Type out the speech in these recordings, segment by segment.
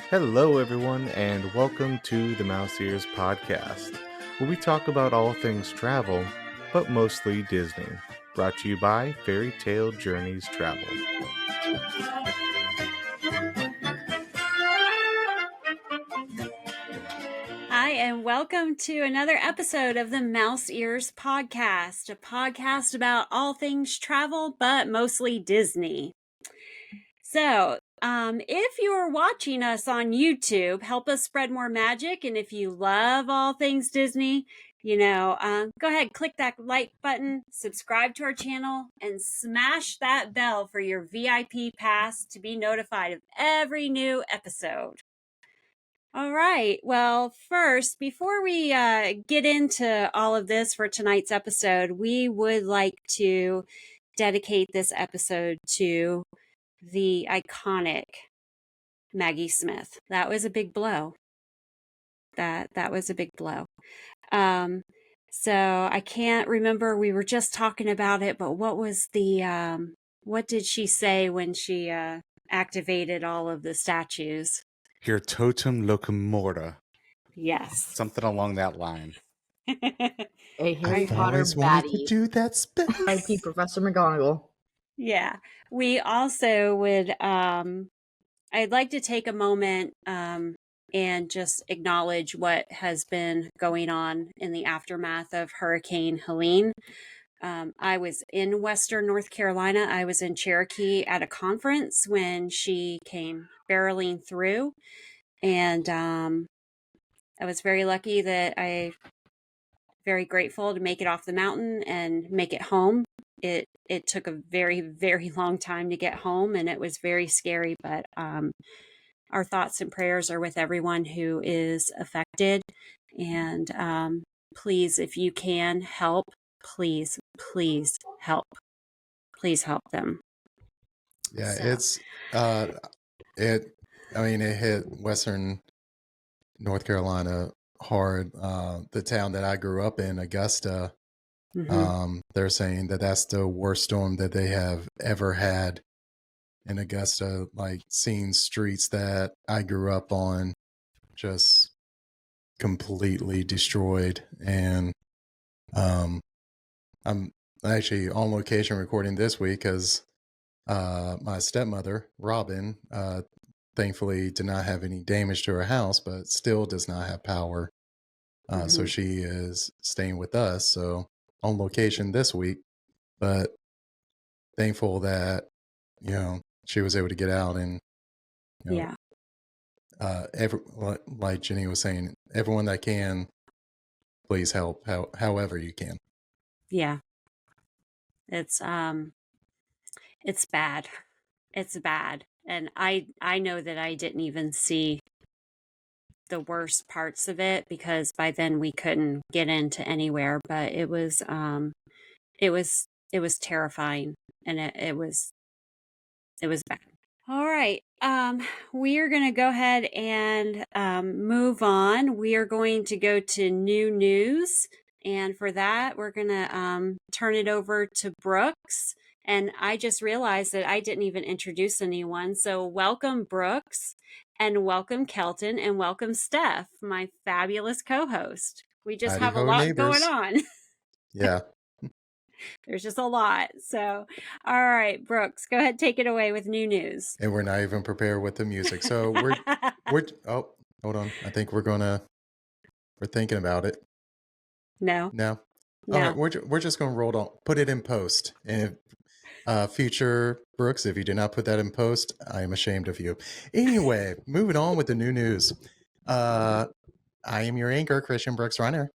Hello, everyone, and welcome to the Mouse Ears Podcast, where we talk about all things travel, but mostly Disney. Brought to you by Fairy Tale Journeys Travel. Hi, and welcome to another episode of the Mouse Ears Podcast, a podcast about all things travel, but mostly Disney. So, if you're watching us on YouTube, help us spread more magic. And if you love all things Disney, go ahead, click that like button, subscribe to our channel, and smash that bell for your VIP pass to be notified of every new episode. All right. Well, first, before we get into all of this for tonight's episode, we would like to dedicate this episode to the iconic Maggie Smith. That was a big blow. That was a big blow. So I can't remember. We were just talking about it, but what was the what did she say when she activated all of the statues? Your totem locomorta. Yes. Something along that line. A Harry I've Potter always wanted to baddie. do that spell. IP Professor McGonagall. Yeah. We also would I'd like to take a moment and just acknowledge what has been going on in the aftermath of Hurricane Helene. I was in Western North Carolina. I was in Cherokee at a conference when she came barreling through. And I was very lucky that very grateful to make it off the mountain and make it home. It took a very, very long time to get home, and it was very scary, but our thoughts and prayers are with everyone who is affected. And please, if you can help, please help. Please help them. Yeah, So. it hit Western North Carolina hard. The town that I grew up in, Augusta, they're saying that that's the worst storm that they have ever had in Augusta. Like, seeing streets that I grew up on just completely destroyed. And I'm actually on location recording this week because my stepmother, Robin, thankfully did not have any damage to her house, but still does not have power. So she is staying with us. So on location this week, but thankful that, she was able to get out and, like Jenni was saying, everyone that can, please help however you can. Yeah. It's bad. It's bad. And I know that I didn't even see the worst parts of it because by then we couldn't get into anywhere, but it was terrifying, and it was bad. All right. We are going to go ahead and move on. We are going to go to new news. And for that, we're going to turn it over to Brooks. And I just realized that I didn't even introduce anyone. So welcome, Brooks, and welcome, Kelton, and welcome, Steph, my fabulous co-host. We just have a lot going on. Yeah. There's just a lot. So, all right, Brooks, go ahead, take it away with new news. And we're not even prepared with the music. So we're oh, hold on. I think we're thinking about it. No. All right, we're just gonna roll on, put it in post. And future Brooks, if you did not put that in post, I am ashamed of you. Anyway, moving on with the new news. I am your anchor, Christian Brooks Runner.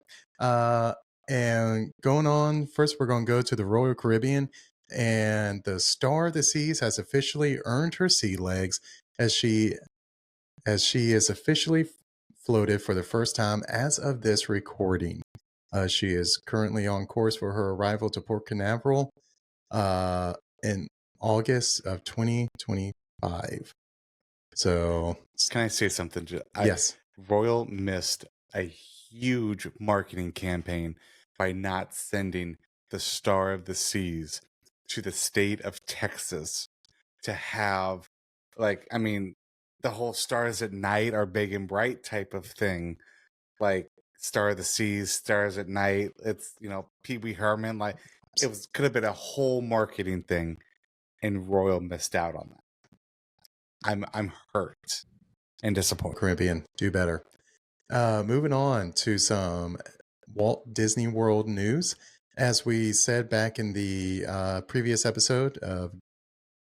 And going on, first we're going to go to the Royal Caribbean, and the Star of the Seas has officially earned her sea legs as she is officially floated for the first time as of this recording. She is currently on course for her arrival to Port Canaveral in August of 2025. So, can I say something? Yes. Royal missed a huge marketing campaign by not sending the Star of the Seas to the state of Texas to have, the whole stars at night are big and bright type of thing, like Star of the Seas, Stars at Night. It's, Pee Wee Herman. Like, could have been a whole marketing thing, and Royal missed out on that. I'm hurt and disappointed. Caribbean, do better. Moving on to some Walt Disney World news. As we said back in the previous episode of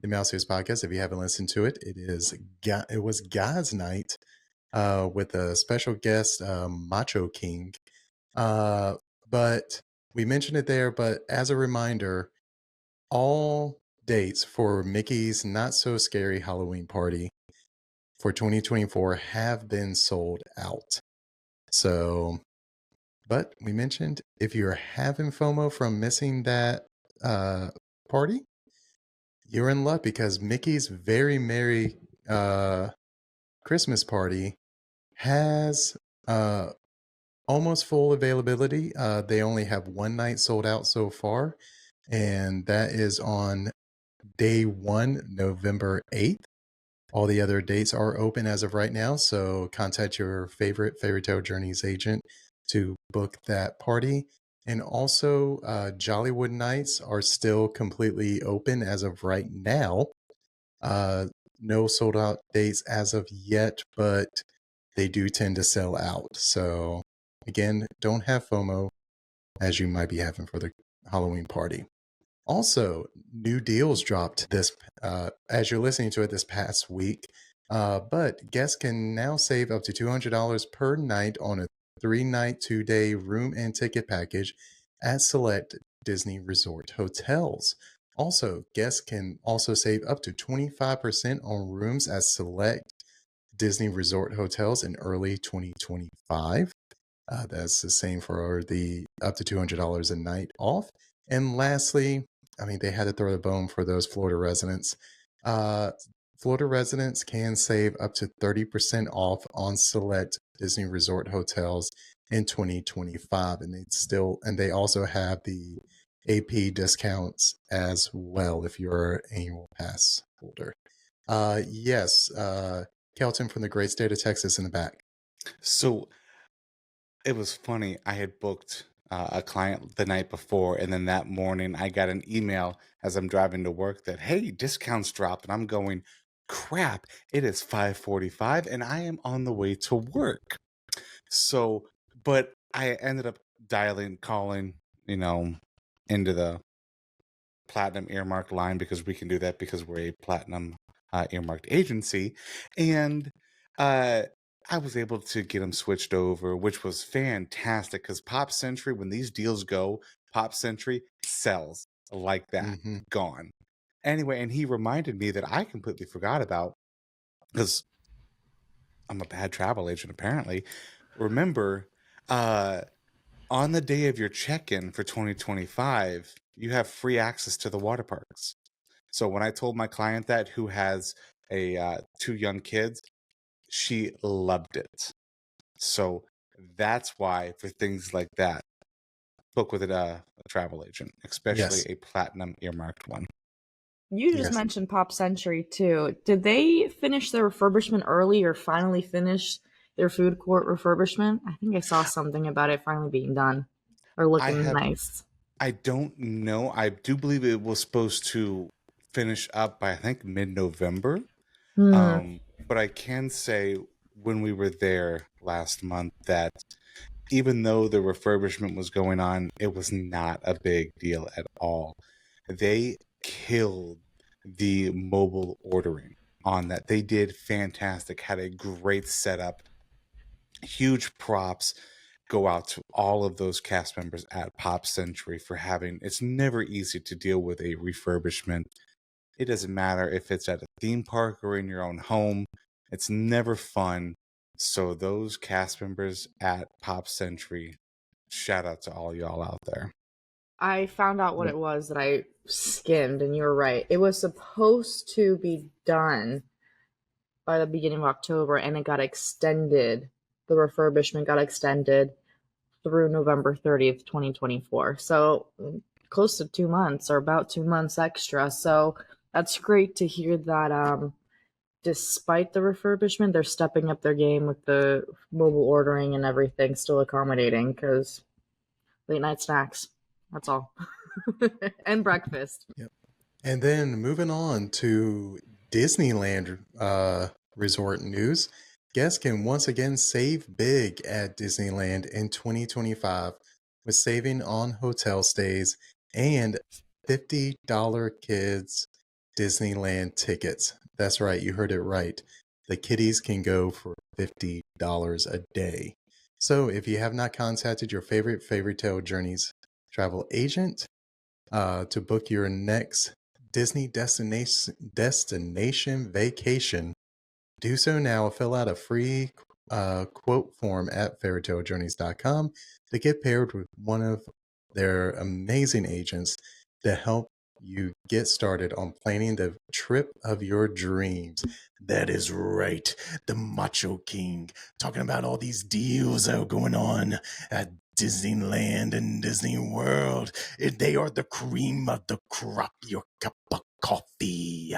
the Mouse Ears podcast, if you haven't listened to it, it was God's Night with a special guest, Macho King. But we mentioned it there, but as a reminder, all dates for Mickey's Not So Scary Halloween Party for 2024 have been sold out. So, but we mentioned if you're having FOMO from missing that party, you're in luck, because Mickey's Very Merry Christmas Party has almost full availability. They only have one night sold out so far, and that is on day 1, November 8th. All the other dates are open as of right now, so contact your favorite Fairy Tale Journeys agent to book that party. And also, Jollywood Nights are still completely open as of right now. No sold out dates as of yet, but they do tend to sell out. So again, don't have FOMO as you might be having for the Halloween party. Also, new deals dropped as you're listening to it this past week. But guests can now save up to $200 per night on a 3-night, 2-day room and ticket package at select Disney Resort hotels. Also, guests can also save up to 25% on rooms at select Disney Resort hotels in early 2025. That's the same for the up to $200 a night off. And lastly, they had to throw the bone for those Florida residents. Florida residents can save up to 30% off on select Disney Resort hotels in 2025, and they also have the AP discounts as well if you're an annual pass holder. Yes, Kelton from the great state of Texas in the back. So it was funny. I had booked a client the night before, and then that morning I got an email as I'm driving to work that, hey, discounts dropped. And I'm going, crap, it is 5:45 and I am on the way to work. So, but I ended up calling, into the platinum earmarked line, because we can do that because we're a platinum earmarked agency. And I was able to get them switched over, which was fantastic, because Pop Century, when these deals go, Pop Century sells like that, gone. Anyway, and he reminded me that I completely forgot about, because I'm a bad travel agent apparently. Remember, on the day of your check-in for 2025, you have free access to the water parks. So when I told my client that, who has 2 young kids, she loved it. So that's why, for things like that, book with a travel agent, especially a platinum earmarked one. You just mentioned Pop Century too. Did they finish their refurbishment early, or finally finish their food court refurbishment? I think I saw something about it finally being done or looking nice. I don't know. I do believe it was supposed to finish up by, I think, mid-November. But I can say, when we were there last month, that even though the refurbishment was going on, it was not a big deal at all. They killed the mobile ordering on that. They did fantastic, had a great setup. Huge props go out to all of those cast members at Pop Century for having, it's never easy to deal with a refurbishment. It doesn't matter if it's at a theme park or in your own home. It's never fun. So those cast members at Pop Century, shout out to all y'all out there. I found out what it was that I skimmed, and you're right. It was supposed to be done by the beginning of October, and it got extended. The refurbishment got extended through November 30th, 2024. So close to 2 months, or about 2 months extra. So that's great to hear that despite the refurbishment, they're stepping up their game with the mobile ordering and everything, still accommodating, because late night snacks. That's all. And breakfast. Yep. And then moving on to Disneyland resort news. Guests can once again save big at Disneyland in 2025 with saving on hotel stays and $50 kids Disneyland tickets. That's right, you heard it right. The kiddies can go for $50 a day. So if you have not contacted your favorite Fairy Tale Journeys travel agent to book your next Disney destination vacation, do so now. Fill out a free quote form at fairytalejourneys.com to get paired with one of their amazing agents to help you get started on planning the trip of your dreams. That is right, the Macho King, talking about all these deals that are going on at Disneyland and Disney World. They are the cream of the crop, your cup of coffee.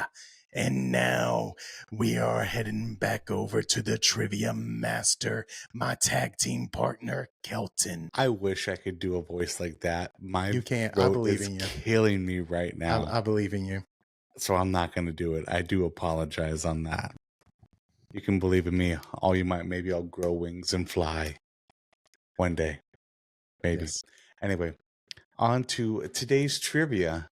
And now we are heading back over to the Trivia Master, my tag team partner, Kelton. I wish I could do a voice like that. My You can't. I throat believe is in you. killing me right now. I believe in you. So I'm not going to do it. I do apologize on that. You can believe in me all you might. Maybe I'll grow wings and fly one day. Maybe. Yes. Anyway, on to today's trivia.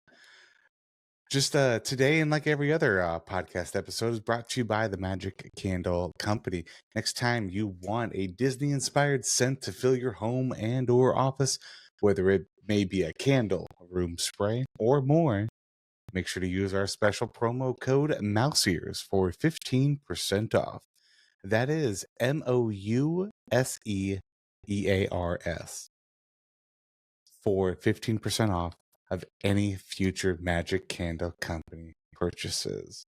Just today, and like every other podcast episode, is brought to you by the Magic Candle Company. Next time you want a Disney-inspired scent to fill your home and or office, whether it may be a candle, a room spray, or more, make sure to use our special promo code MouseEars for 15% off. That is MOUSEEARS for 15% off of any future Magic Candle Company purchases.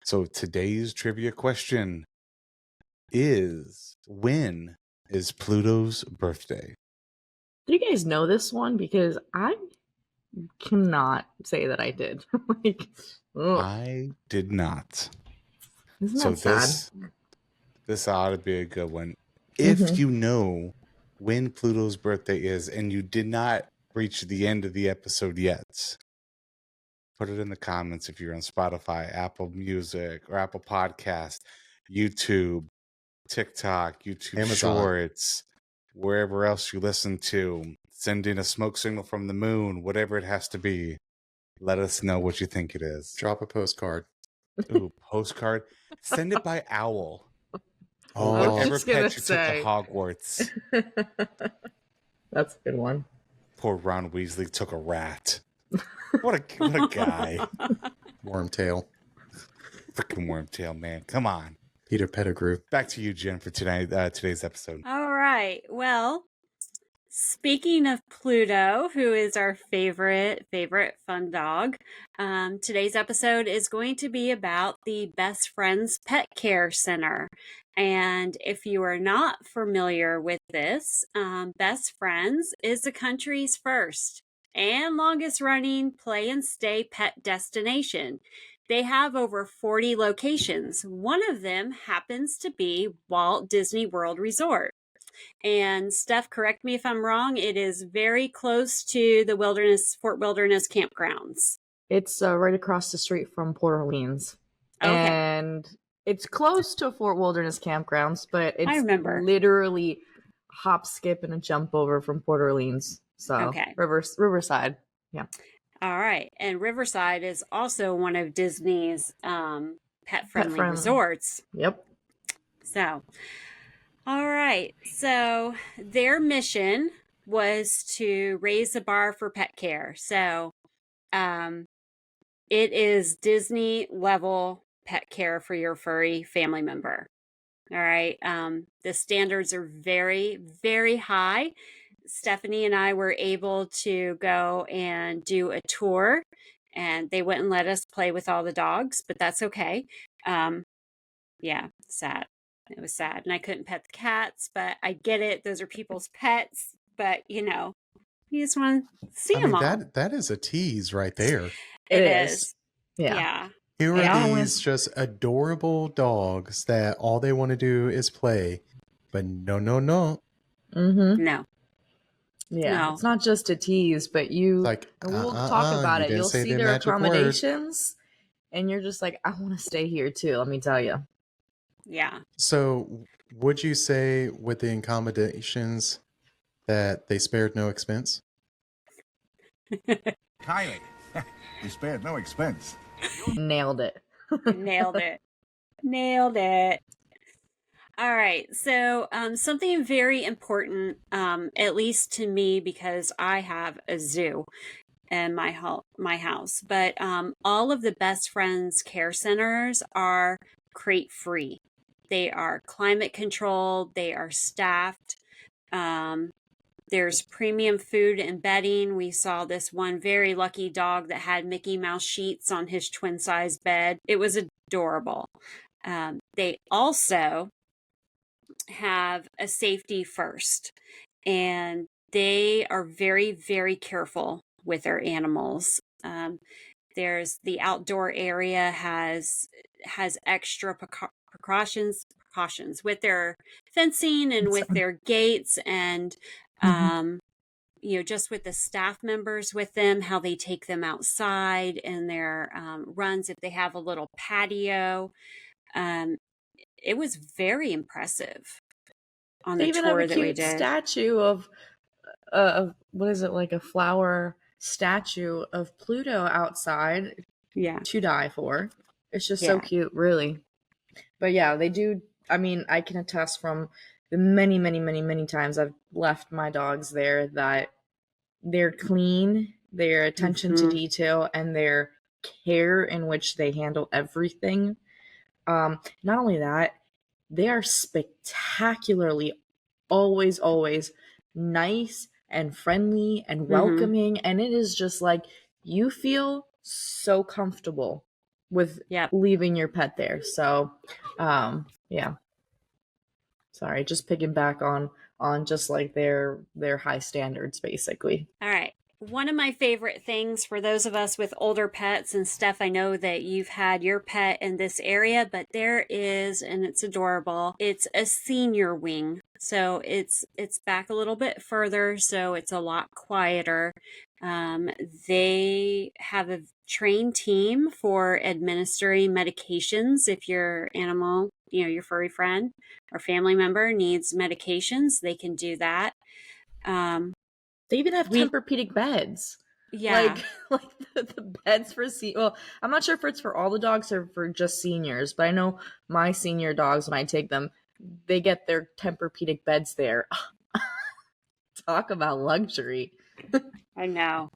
So today's trivia question is, when is Pluto's birthday? Do you guys know this one? Because I cannot say that I did. Like, ugh. I did not. Isn't So that sad? this ought to be a good one. If Mhm. you know when Pluto's birthday is and you did not reach the end of the episode yet, put it in the comments if you're on Spotify, Apple Music, or Apple Podcast, YouTube, TikTok, YouTube Amazon. Shorts, wherever else you listen to. Send in a smoke signal from the moon, whatever it has to be. Let us know what you think it is. Drop a postcard. Ooh, postcard. Send it by owl. Oh, I was Whatever just gonna pet you took to say. Hogwarts. That's a good one. Poor Ron Weasley took a rat. What a guy. Wormtail. Freaking Wormtail, man. Come on. Peter Pettigrew. Back to you, Jen, for today's episode. All right. Well, speaking of Pluto, who is our favorite fun dog, today's episode is going to be about the Best Friends Pet Care Center. And if you are not familiar with this, Best Friends is the country's first and longest running play and stay pet destination. They have over 40 locations. One of them happens to be Walt Disney World Resort. And Steph, correct me if I'm wrong, it is very close to the Fort Wilderness campgrounds. It's right across the street from Port Orleans. Okay. And it's close to Fort Wilderness campgrounds, but it's I remember. literally hop, skip, and a jump over from Port Orleans. So Okay. Riverside. Yeah. All right. And Riverside is also one of Disney's pet-friendly Pet-friendly. resorts. Yep. So, all right. So their mission was to raise the bar for pet care. So it is Disney level pet care for your furry family member. All right. The standards are very, very high. Stephanie and I were able to go and do a tour, and they wouldn't let us play with all the dogs, but that's okay. Yeah, sad. It was sad. And I couldn't pet the cats, but I get it. Those are people's pets, but you just want to see them all. That is a tease right there. It is. Yeah. Yeah. Here are Yeah. these just adorable dogs that all they want to do is play. But no, no, no. Mm-hmm. No. Yeah, No. it's not just a tease, but It's like, and we'll talk about you it. didn't You'll say see the their magic word. accommodations, and you're just like, I want to stay here too. Let me tell you. Yeah. So, would you say with the accommodations that they spared no expense? Kylie, we spared no expense. Nailed it. Nailed it. Nailed it. All right. So, something very important, at least to me, because I have a zoo in my house, but all of the Best Friends care centers are crate free. They are climate controlled. They are staffed. Um, there's premium food and bedding. We saw this one very lucky dog that had Mickey Mouse sheets on his twin size bed. It was adorable. They also have a safety first, and they are very, very careful with their animals. There's the outdoor area has extra precautions with their fencing and with their gates, and just with the staff members with them, how they take them outside and their runs, if they have a little patio. um, it was very impressive on They the even have a tour that we cute did. statue of what is it, like a flower statue of Pluto outside Yeah. to die for. It's just so Yeah. cute, really. But yeah, they do. I mean, I can attest from the many, many, many, many times I've left my dogs there that they're clean, their attention to Mhm. detail, and their care in which they handle everything. Not only that, they are spectacularly always, always nice and friendly and Mhm. welcoming. And it is just like you feel so comfortable with Yep. leaving your pet there. So, yeah. Sorry, just picking back on just like their high standards, basically. All right. One of my favorite things for those of us with older pets, and Steph, I know that you've had your pet in this area, but there is, and it's adorable, it's a senior wing. So it's back a little bit further, so it's a lot quieter. They have a trained team for administering medications. If your animal, your furry friend or family member needs medications, they can do that. They even have We Tempur-Pedic beds. Yeah. Like the beds for well, I'm not sure if it's for all the dogs or for just seniors, but I know my senior dogs, when I take them, they get their Tempur-Pedic beds there. Talk about luxury. I know.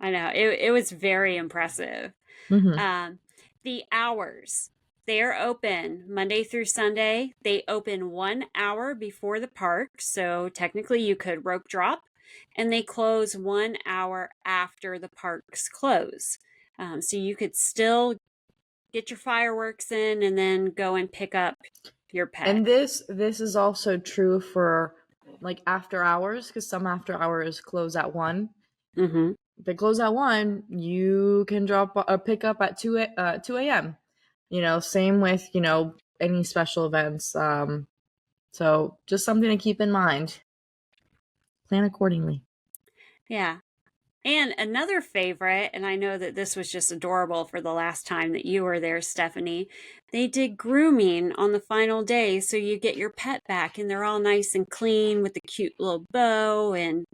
It was very impressive. Mm-hmm. The hours. They're open Monday through Sunday. They open 1 hour before the park, so technically you could rope drop, and they close 1 hour after the parks close. So you could still get your fireworks in and then go and pick up your pet. And this is also true for like after hours, because some after hours close at 1. Mm-hmm. If they close at 1, you can drop a pick up at 2 a.m. Same with any special events. So just something to keep in mind. Plan accordingly. Yeah. And another favorite, and I know that this was just adorable for the last time that you were there, Stephanie, they did grooming on the final day. So you get your pet back and they're all nice and clean with the cute little bow, and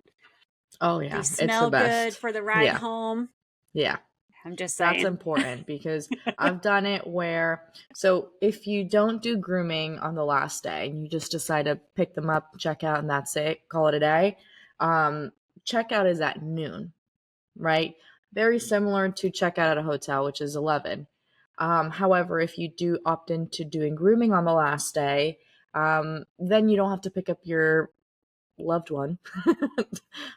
Oh yeah, they it's the smell good best. for the ride Yeah. home. Yeah. I'm just That's saying. important because I've done it where, so if you don't do grooming on the last day and you just decide to pick them up, check out, and that's it, call it a day, checkout is at noon, right? Very similar to checkout at a hotel, which is 11. However, if you do opt into doing grooming on the last day, then you don't have to pick up your loved one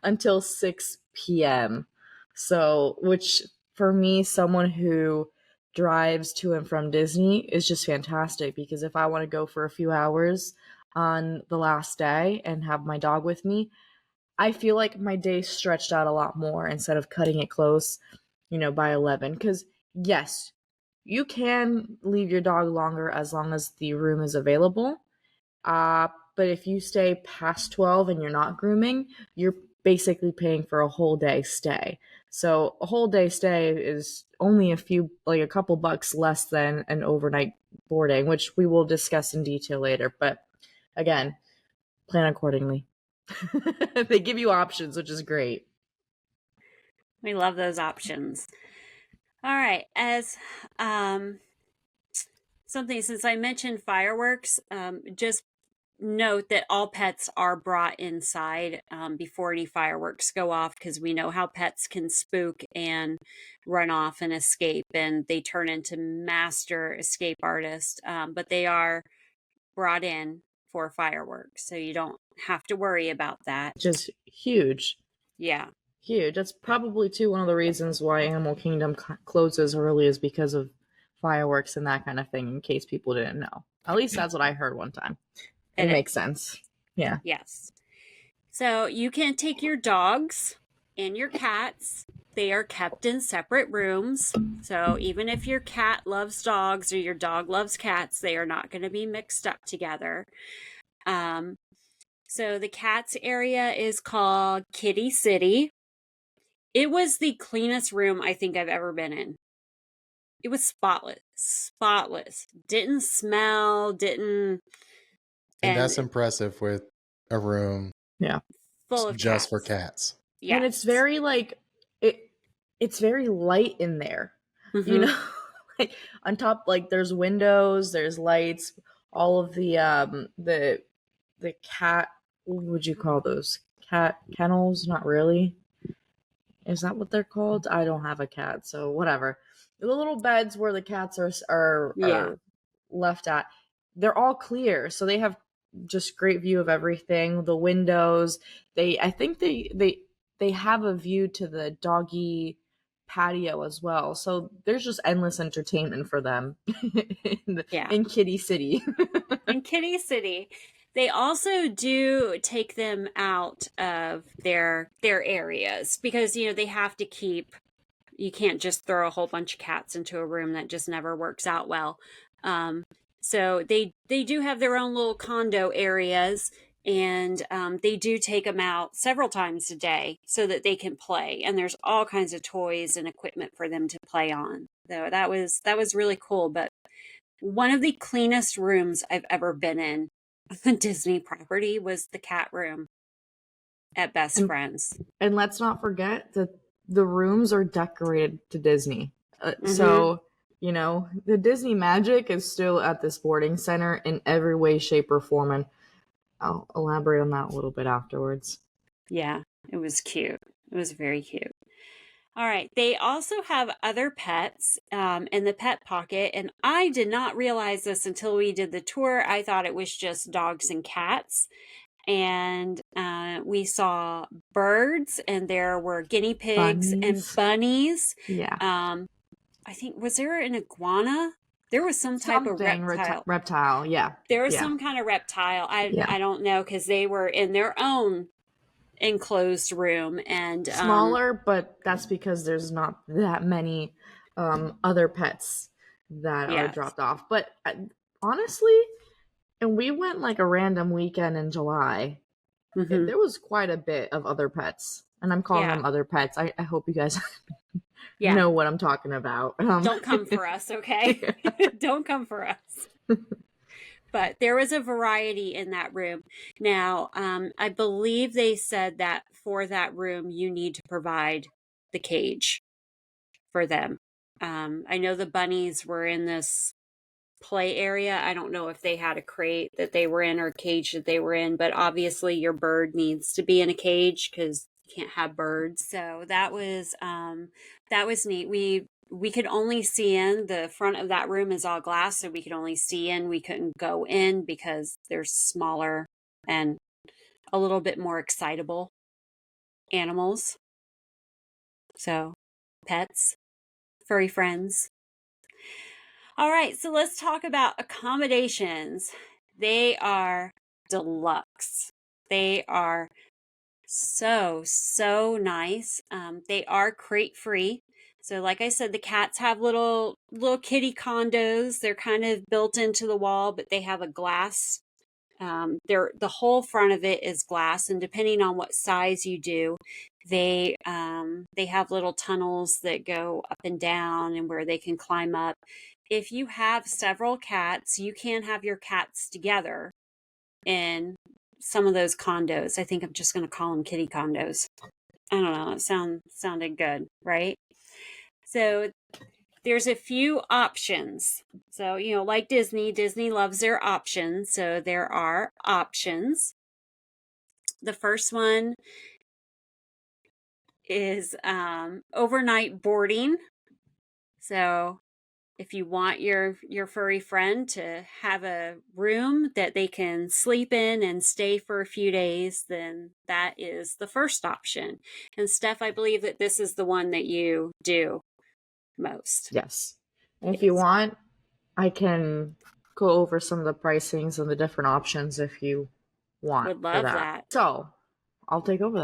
until 6 p.m. So, which for me, someone who drives to and from Disney is just fantastic, because if I want to go for a few hours on the last day and have my dog with me, I feel like my day stretched out a lot more instead of cutting it close, by 11. Because yes, You can leave your dog longer as long as the room is available. But if you stay past 12 and you're not grooming, you're basically paying for a whole day stay. So a whole day stay is only a couple bucks less than an overnight boarding, which we will discuss in detail later. But again, plan accordingly. They give you options, which is great. We love those options. All right. As something, since I mentioned fireworks, just note that all pets are brought inside before any fireworks go off, because we know how pets can spook and run off and escape, and they turn into master escape artists. But they are brought in for fireworks, so you don't have to worry about that. Just huge. Yeah. Huge. That's probably too one of the reasons why Animal Kingdom closes early, is because of fireworks and that kind of thing, in case people didn't know. At least that's what I heard one time. It makes sense. Yeah. Yes. So you can take your dogs and your cats. They are kept in separate rooms. So even if your cat loves dogs or your dog loves cats, they are not going to be mixed up together. So the cats area is called Kitty City. It was the cleanest room I think I've ever been in. It was spotless. Didn't smell, didn't. And that's impressive with a room full of just cats. for cats. Yeah. And it's very it's very light in there. Mm-hmm. You know, like on top, like there's windows, there's lights, all of the cat, what would you call those? Cat kennels? Not really. Is that what they're called? I don't have a cat, so whatever. The little beds where the cats are left at, they're all clear, so they have just great view of everything. The windows, I think they have a view to the doggy patio as well. So there's just endless entertainment for them in Kitty City. In Kitty City. They also do take them out of their areas, because, they have to keep, you can't just throw a whole bunch of cats into a room. That just never works out well. So they do have their own little condo areas, and they do take them out several times a day so that they can play. And there's all kinds of toys and equipment for them to play on. So that was really cool. But one of the cleanest rooms I've ever been in the Disney property was the cat room at Best Friends. And let's not forget that the rooms are decorated to Disney. So, the Disney magic is still at this boarding center in every way, shape, or form. And I'll elaborate on that a little bit afterwards. Yeah, it was cute. It was very cute. All right. They also have other pets in the pet pocket, and I did not realize this until we did the tour. I thought it was just dogs and cats, and we saw birds, and there were guinea pigs and bunnies. Yeah. I think, was there an iguana? There was some type of reptile. Yeah. There was some kind of reptile. I don't know, because they were in their own enclosed room, and smaller, but that's because there's not that many other pets that are dropped off. But honestly, and we went like a random weekend in July, there was quite a bit of other pets, and I'm calling them other pets. I hope you guys know what I'm talking about. Don't come for us, okay? Don't come for us. But there was a variety in that room. Now, I believe they said that for that room, you need to provide the cage for them. I know the bunnies were in this play area. I don't know if they had a crate that they were in or a cage that they were in, but obviously your bird needs to be in a cage, because you can't have birds. So that was neat. We could only see in. The front of that room is all glass, so we could only see in. We couldn't go in because they're smaller and a little bit more excitable animals. So, pets, furry friends. All right, so let's talk about accommodations. They are deluxe. They are so nice. They are crate free. So like I said, the cats have little kitty condos. They're kind of built into the wall, but they have a glass. The whole front of it is glass, and depending on what size you do, they have little tunnels that go up and down and where they can climb up. If you have several cats, you can have your cats together in some of those condos. I think I'm just going to call them kitty condos. I don't know. It sounded good, right? So there's a few options. So, like Disney loves their options. So there are options. The first one is overnight boarding. So if you want your furry friend to have a room that they can sleep in and stay for a few days, then that is the first option. And Steph, I believe that this is the one that you do most. Yes. And if you want, I can go over some of the pricings and the different options if you want. Would love that. So I'll take over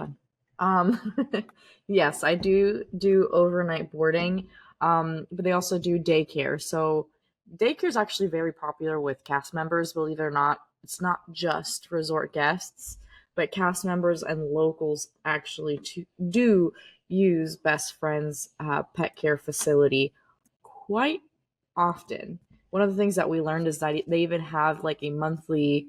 then. Yes, I do overnight boarding. But they also do daycare. So daycare is actually very popular with cast members, believe it or not. It's not just resort guests, but cast members and locals actually do use Best Friends pet care facility quite often. One of the things that we learned is that they even have like a monthly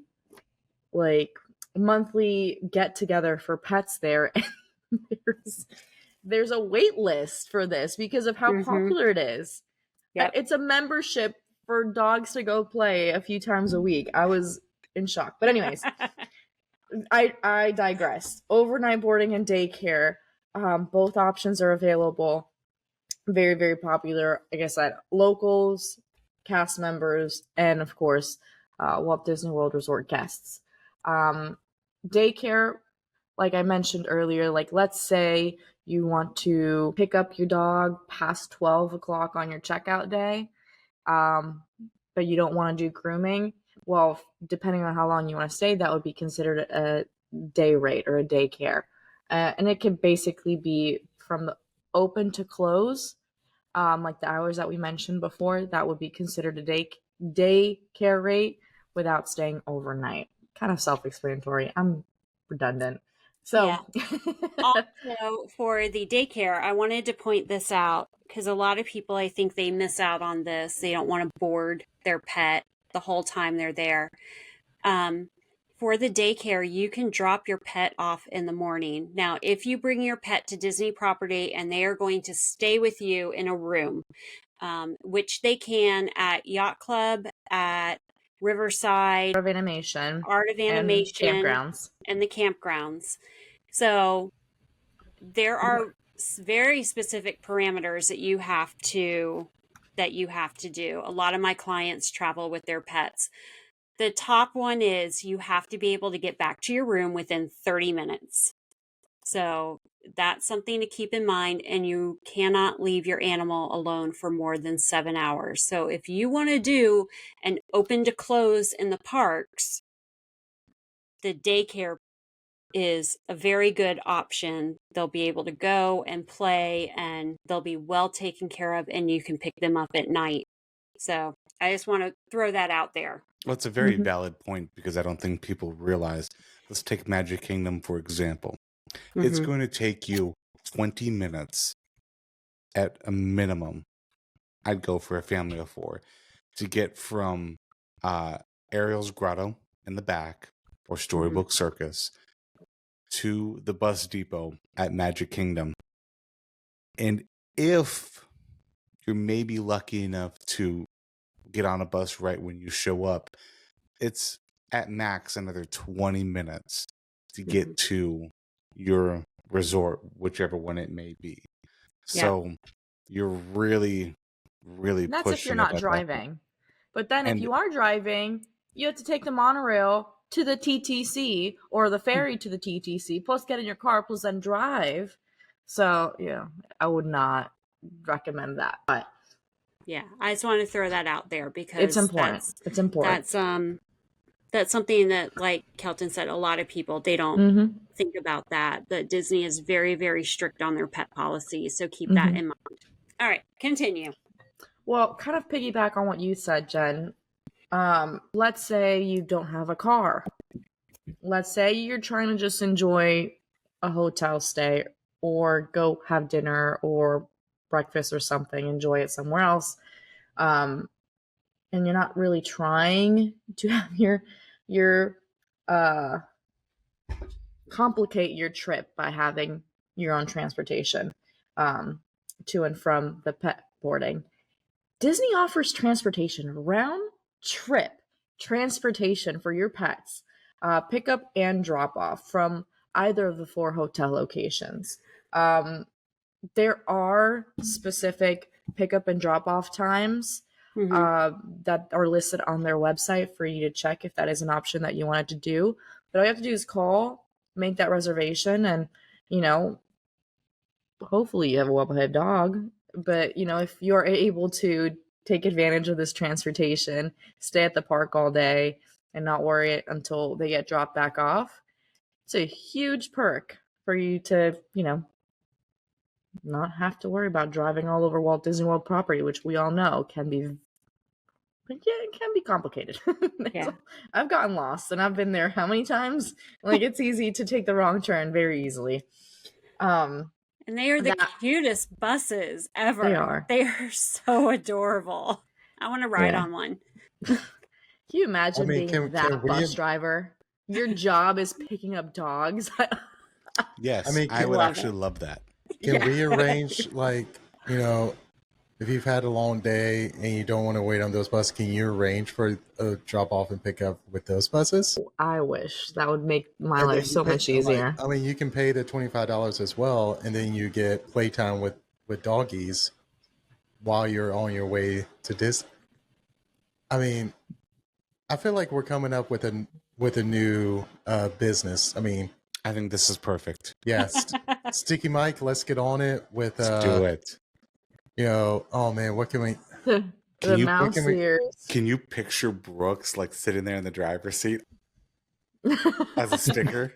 get together for pets there. And there's a wait list for this because of how popular it is. Yep. It's a membership for dogs to go play a few times a week. I was in shock. But anyways, I digress. Overnight boarding and daycare, both options are available. Very, very popular. Like I said, locals, cast members, and of course, Walt Disney World Resort guests. Daycare, like I mentioned earlier, like let's say you want to pick up your dog past 12 o'clock on your checkout day, but you don't want to do grooming. Well, depending on how long you want to stay, that would be considered a day rate or a daycare. And it could basically be from the open to close, like the hours that we mentioned before. That would be considered a daycare rate without staying overnight. Kind of self-explanatory. I'm redundant. So, yeah. Also, for the daycare, I wanted to point this out because a lot of people, I think they miss out on this. They don't want to board their pet the whole time they're there. For the daycare, you can drop your pet off in the morning. Now, if you bring your pet to Disney property and they are going to stay with you in a room, which they can at Yacht Club, at Riverside, Art of Animation, and campgrounds, and the campgrounds. So there are very specific parameters that you have to do. A lot of my clients travel with their pets. The top one is you have to be able to get back to your room within 30 minutes. So that's something to keep in mind, and you cannot leave your animal alone for more than 7 hours. So if you want to do an open to close in the parks, the daycare is a very good option. They'll be able to go and play, and they'll be well taken care of, and you can pick them up at night. So I just want to throw that out there. Well, it's a very valid point because I don't think people realize. Let's take Magic Kingdom, for example. It's going to take you 20 minutes at a minimum. I'd go for a family of 4 to get from Ariel's Grotto in the back or Storybook Circus to the bus depot at Magic Kingdom. And if you're maybe lucky enough to get on a bus right when you show up, it's at max another 20 minutes to get to your resort, whichever one it may be. So you're really that's pushing if you're not driving. But then if you are driving, you have to take the monorail to the TTC or the ferry to the TTC, plus get in your car, plus then drive. So, yeah, I would not recommend that. But yeah, I just want to throw that out there because it's important. It's important. That's something that, like Kelton said, a lot of people, they don't think about that. But Disney is very, very strict on their pet policy. So keep that in mind. All right, continue. Well, kind of piggyback on what you said, Jen. Let's say you don't have a car. Let's say you're trying to just enjoy a hotel stay or go have dinner or breakfast or something, enjoy it somewhere else. And you're not really trying to have your complicate your trip by having your own transportation to and from the pet boarding. Disney offers transportation, round trip transportation for your pets, pickup and drop off from either of the 4 hotel locations. There are specific pickup and drop off times that are listed on their website for you to check if that is an option that you wanted to do. But all you have to do is call, make that reservation, and, hopefully you have a well-behaved dog. But, if you're able to take advantage of this transportation, stay at the park all day, and not worry until they get dropped back off, it's a huge perk for you to, not have to worry about driving all over Walt Disney World property, which we all know can be complicated. Yeah. I've gotten lost and I've been there how many times? Like, it's easy to take the wrong turn very easally. And they are the cutest buses ever. They are. They are so adorable. I want to ride on one. Can you imagine being that bus driver? Your job is picking up dogs. Yes, I would actually love that. Can we arrange, if you've had a long day and you don't want to wait on those buses, can you arrange for a drop off and pick up with those buses? I wish that would make my life so much easier. You can pay the $25 as well, and then you get playtime with doggies while you're on your way to Disney. I feel like we're coming up with a new business. I think this is perfect. Yes, Sticky Mike, let's get on it with. Let's do it. Oh man, what can we? Can you picture Brooks sitting there in the driver's seat as a sticker?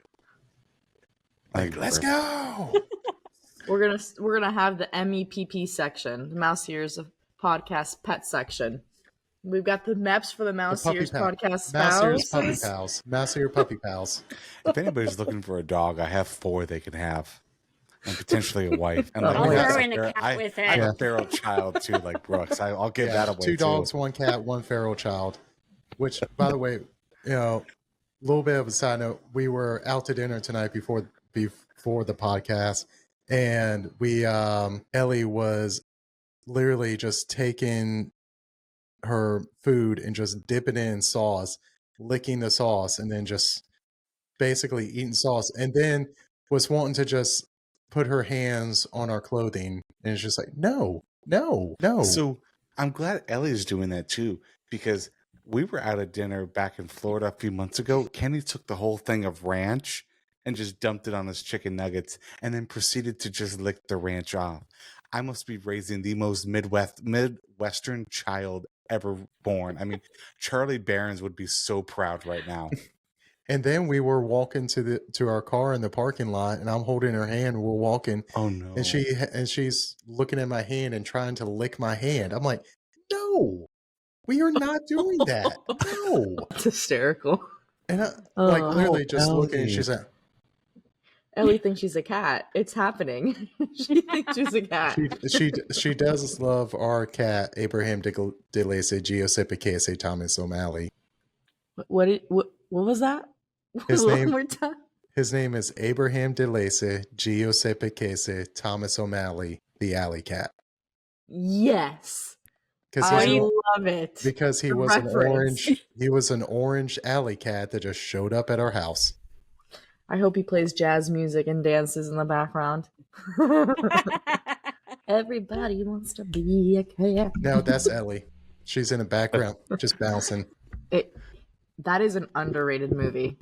Let's go. We're gonna have the MEPP section, the Mouse Ears of Podcast Pet section. We've got the MEPs for the Mouse Ears Podcast Spouse. Mouse Ear Puppy Pals. If anybody's looking for a dog, I have 4 they can have. And potentially a wife. And I'll throw in a cat with it. I have a feral child too, like Brooks. I'll give that away. 2 dogs, 1 cat, 1 feral child. Which, by the way, a little bit of a side note. We were out to dinner tonight before the podcast, and Ellie was literally just taking her food and just dipping it in sauce, licking the sauce, and then just basically eating sauce, and then was wanting to just put her hands on our clothing, and it's just like, no. So I'm glad Ellie's doing that too, because we were out at dinner back in Florida a few months ago. Kenny took the whole thing of ranch and just dumped it on his chicken nuggets and then proceeded to just lick the ranch off. I must be raising the most Midwestern child ever born. Charlie Barons would be so proud right now. And then we were walking to our car in the parking lot, and I'm holding her hand. We're walking. Oh no! And she's looking at my hand and trying to lick my hand. I'm like, no, we are not doing that. No, it's hysterical. And I literally just looking, and she's like, Ellie thinks she's a cat. It's happening. She thinks she's a cat. She does love our cat, Abraham DeLace, Giuseppe Thomas O'Malley. What was that? His name is Abraham DeLace, Giuseppe Thomas O'Malley, the alley cat. Yes. I love it. Because he was an orange alley cat that just showed up at our house. I hope he plays jazz music and dances in the background. Everybody wants to be a cat. No, that's Ellie. She's in the background, just bouncing. That is an underrated movie.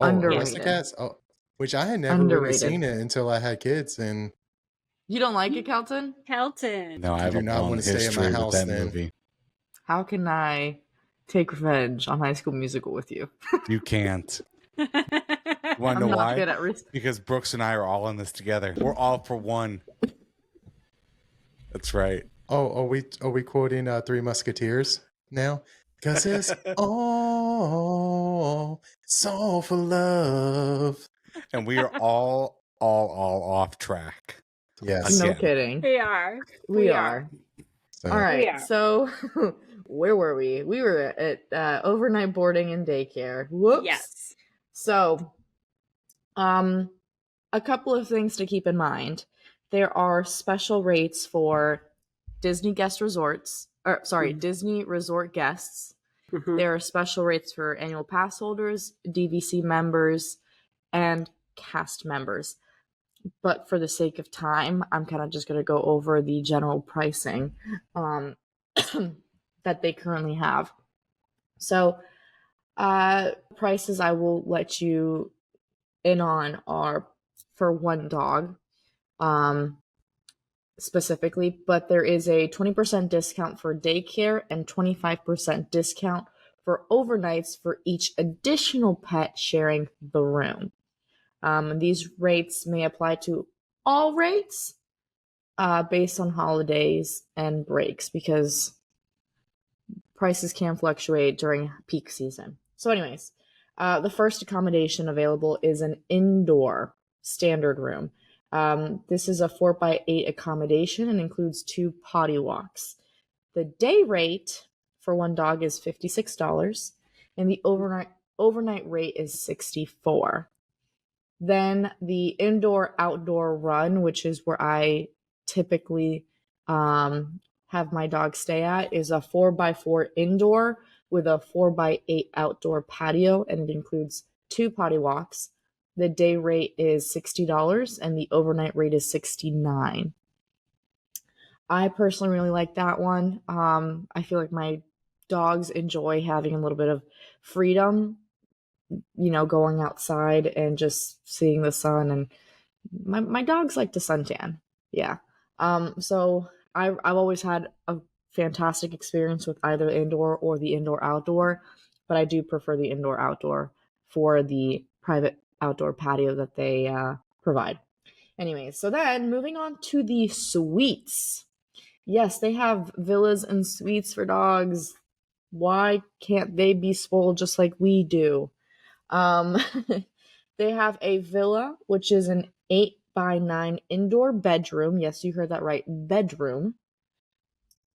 Oh, underrated. Which I had never really seen it until I had kids. And you don't like it, Kelton? No, I do not want to stay in my house. Movie. How can I take revenge on High School Musical with you? You can't. You want to know why? Good at risk. Because Brooks and I are all in this together. We're all for one. That's right. Oh, are we quoting Three Musketeers now? Because it's all for love. And we are all off track. Yes. No Again. kidding. We are. We are. So, All right. are. So where were we? We were at overnight boarding and daycare. Whoops. Yes. So, a couple of things to keep in mind. There are special rates for Disney Disney resort guests. Mhm. There are special rates for annual pass holders, DVC members, and cast members. But for the sake of time, I'm kind of just going to go over the general pricing that they currently have. So, prices I will let you in on are for one dog specifically, but there is a 20% discount for daycare and 25% discount for overnights for each additional pet sharing the room. These rates may apply to all rates based on holidays and breaks because prices can fluctuate during peak season. So anyways, the first accommodation available is an indoor standard room. This is a 4x8 accommodation and includes 2 potty walks. The day rate for one dog is $56 and the overnight rate is $64. Then the indoor-outdoor run, which is where I typically have my dog stay at, is a 4x4 indoor with a 4x8 outdoor patio, and it includes 2 potty walks. The day rate is $60 and the overnight rate is $69. I personally really like that one. I feel like my dogs enjoy having a little bit of freedom, going outside and just seeing the sun, and my dogs like to suntan. Yeah. So I've always had a fantastic experience with either indoor or the indoor outdoor, but I do prefer the indoor outdoor for the private outdoor patio that they provide. Anyways, so then moving on to the suites. Yes, they have villas and suites for dogs. Why can't they be spoiled just like we do? They have a villa, which is an 8x9 indoor bedroom. Yes, you heard that right. Bedroom.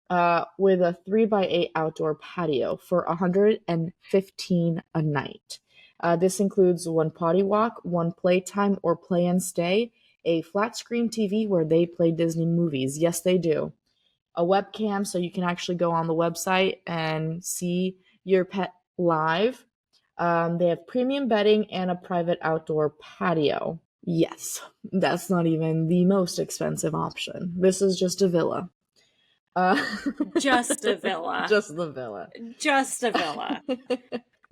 With a 3x8 outdoor patio for $115 a night. This includes 1 potty walk, 1 playtime or play and stay, a flat screen TV where they play Disney movies. Yes, they do. A webcam so you can actually go on the website and see your pet live. They have premium bedding and a private outdoor patio. Yes, that's not even the most expensive option. This is just a villa. Just a villa. Just the villa. Just a villa.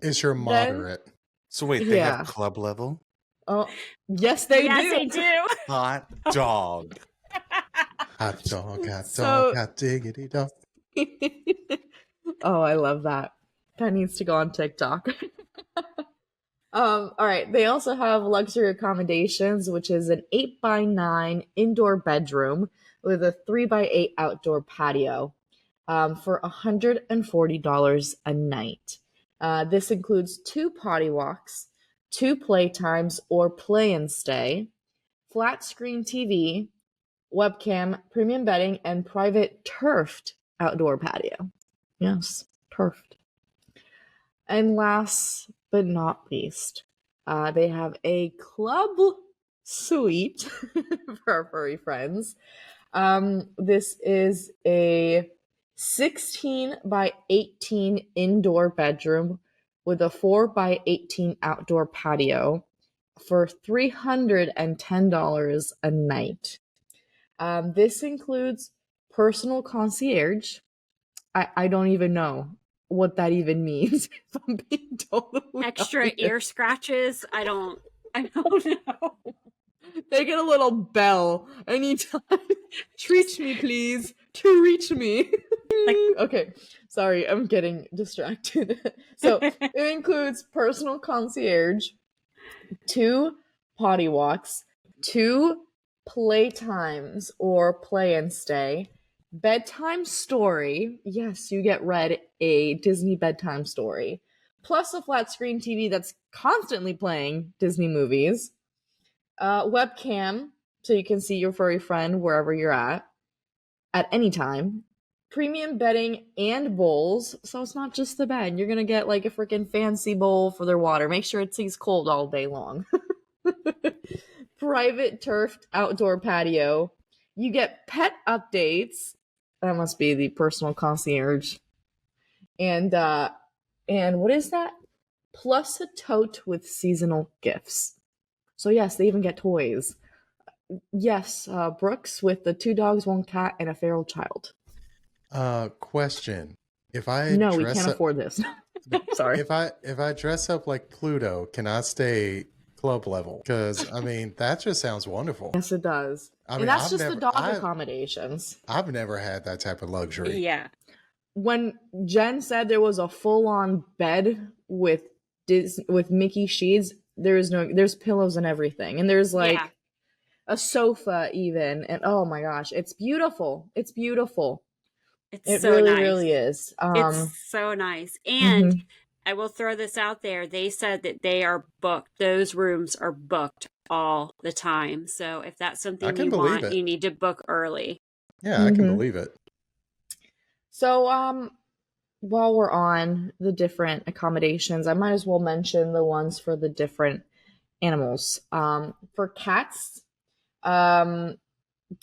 It's your moderate. So wait, they Yeah. have club level? Oh, yes, they yes, do. they do. Hot dog. Hot dog, So- hot diggity dog. Oh, I love that. That needs to go on TikTok. All right. They also have luxury accommodations, which is an 8x9 indoor bedroom with a 3x8 outdoor patio for $140 a night. This includes 2 potty walks, 2 playtimes or play and stay, flat screen TV, webcam, premium bedding, and private turfed outdoor patio. Yes, turfed. And last but not least, they have a club suite for our furry friends. This is a 16x18 indoor bedroom with a 4x18 outdoor patio for $310 a night. This includes personal concierge. I don't even know what that even means, if I'm being totally Extra honest. ear scratches. I don't know. They get a little bell anytime. Reach me, please. To reach me. Okay, sorry, I'm getting distracted. So it includes personal concierge, 2 potty walks, 2 playtimes or play and stay, bedtime story. Yes, you get read a Disney bedtime story, plus a flat screen TV that's constantly playing Disney movies, webcam so you can see your furry friend wherever you're at any time, premium bedding and bowls, so it's not just the bed. You're gonna get like a freaking fancy bowl for their water. Make sure it stays cold all day long. Private turfed outdoor patio. You get pet updates. That must be the personal concierge. And what is that? Plus a tote with seasonal gifts. So yes, they even get toys. Yes, Brooks with the 2 dogs, 1 cat, and a feral child. Question: If I No, we dress can't up, afford this. Sorry. if I dress up like Pluto, can I stay club level? Because I mean, that just sounds wonderful. Yes, it does. I mean, And that's I've just the never, dog I, accommodations. I've never had that type of luxury. Yeah. When Jen said there was a full-on bed with Mickey sheets, there's pillows and everything, and there's like Yeah. a sofa even, and oh my gosh, it's beautiful. It's beautiful. It's It so really, nice. really is. It's so nice. And mhm. I will throw this out there. They said that they are booked. Those rooms are booked all the time. So if that's I something can you believe want, it. you need to book early. Yeah, I can Mhm. believe it. So while we're on the different accommodations, I might as well mention the ones for the different animals. For cats,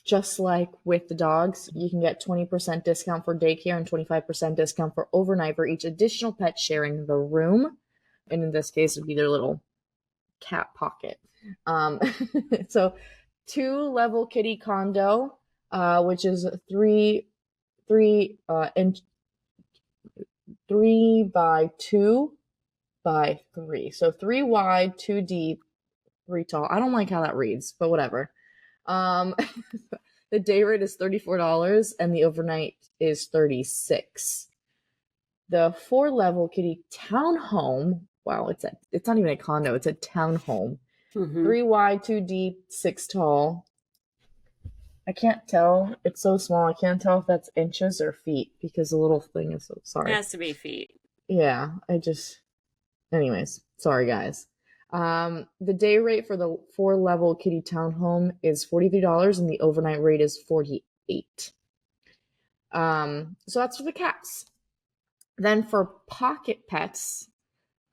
just like with the dogs, you can get 20% discount for daycare and 25% discount for overnight for each additional pet sharing the room. And in this case, it would be their little cat pocket. So 2-level kitty condo, which is three inch 3 by 2 by 3. So 3 wide, 2 deep, 3 tall. I don't like how that reads, but whatever. The day rate is $34 and the overnight is $36. The 4-level kitty townhome. Wow, it's not even a condo, it's a townhome. 3 wide, 2 deep, 6 tall. I can't tell. It's so small. I can't tell if that's inches or feet because the little thing is so It sorry. has to be feet. Yeah, anyways, sorry guys. The day rate for the 4-level kitty townhome is $43 and the overnight rate is $48. So that's for the cats. Then for pocket pets,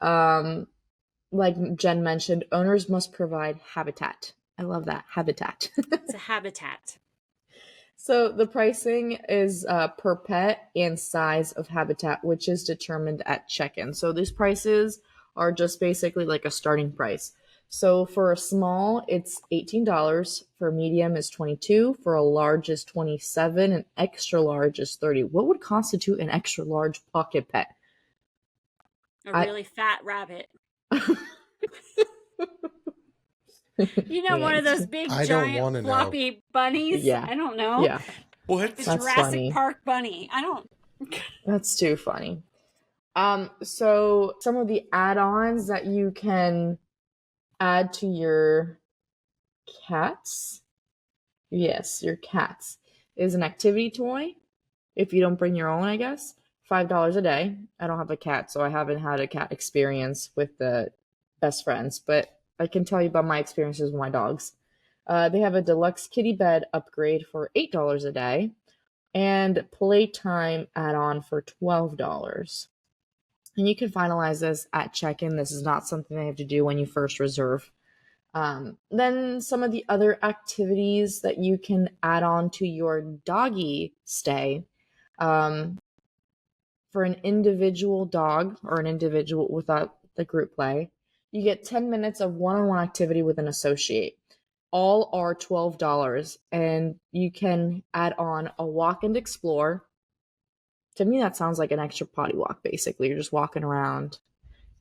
like Jen mentioned, owners must provide habitat. I love that, habitat. It's a habitat. So the pricing is per pet and size of habitat, which is determined at check-in. So these prices are just basically like a starting price. So for a small, it's $18. For a medium is $22. For a large is $27, and extra large is $30. What would constitute an extra large pocket pet? A really fat rabbit. You know, one of those big, I don't giant, wanna know. floppy bunnies? Yeah. I don't know. Yeah, What? The That's Jurassic funny. Park bunny. I don't. that's too funny. So some of the add-ons that you can add to your cats, yes, your cats, is an activity toy. If you don't bring your own, I guess, $5 a day. I don't have a cat, so I haven't had a cat experience with the best friends, but I can tell you about my experiences with my dogs. They have a deluxe kitty bed upgrade for $8 a day and playtime add-on for $12. And you can finalize this at check-in. This is not something they have to do when you first reserve. Then some of the other activities that you can add on to your doggy stay. For an individual dog or an individual without the group play, you get 10 minutes of one-on-one activity with an associate. All are $12, and you can add on a walk and explore. To me, that sounds like an extra potty walk, basically. You're just walking around.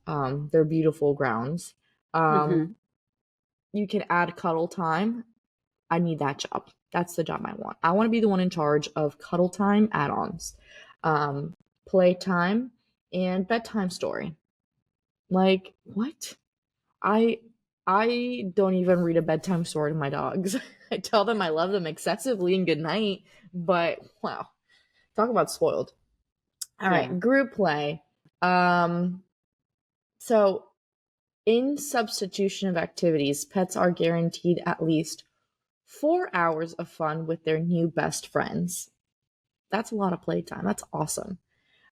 They're beautiful grounds. You can add cuddle time. I need that job. That's the job I want. I want to be the one in charge of cuddle time add-ons, playtime, and bedtime story. Like, what? I don't even read a bedtime story to my dogs. I tell them I love them excessively and good night, but wow, talk about spoiled. All Yeah. right, group play. So in substitution of activities, pets are guaranteed at least 4 hours of fun with their new best friends. That's a lot of playtime. That's awesome.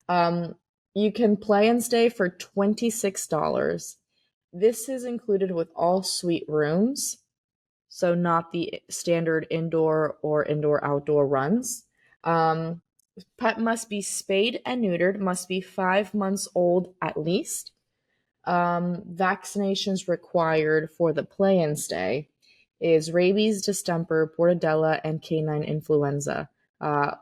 Um, you can play and stay for $26. This is included with all suite rooms, so not the standard indoor or indoor-outdoor runs. Pet must be spayed and neutered, must be 5 months old at least. Vaccinations required for the play and stay is rabies, distemper, bordetella, and canine influenza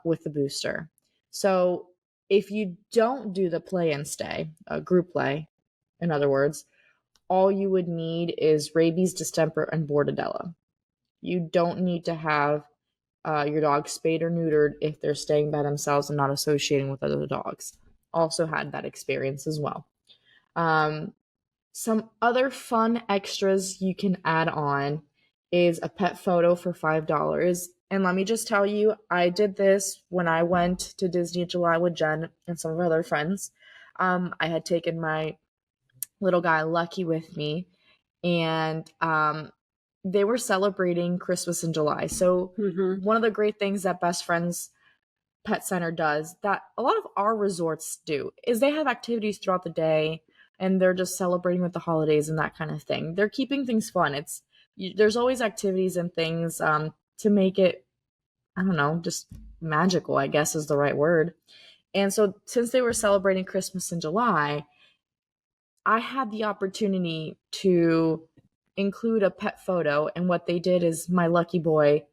with the booster. So if you don't do the play and stay, group play, in other words, all you would need is rabies, distemper, and bordetella. You don't need to have your dog spayed or neutered if they're staying by themselves and not associating with other dogs. Also had that experience as well. Some other fun extras you can add on is a pet photo for $5. And let me just tell you, I did this when I went to Disney in July with Jen and some of our other friends. I had taken my little guy Lucky with me, and they were celebrating Christmas in July. So one of the great things that Best Friends Pet Center does that a lot of our resorts do is they have activities throughout the day, and they're just celebrating with the holidays and that kind of thing. They're keeping things fun. There's always activities and things to make it, I don't know, just magical, I guess is the right word. And so since they were celebrating Christmas in July, I had the opportunity to include a pet photo. And what they did is my lucky boy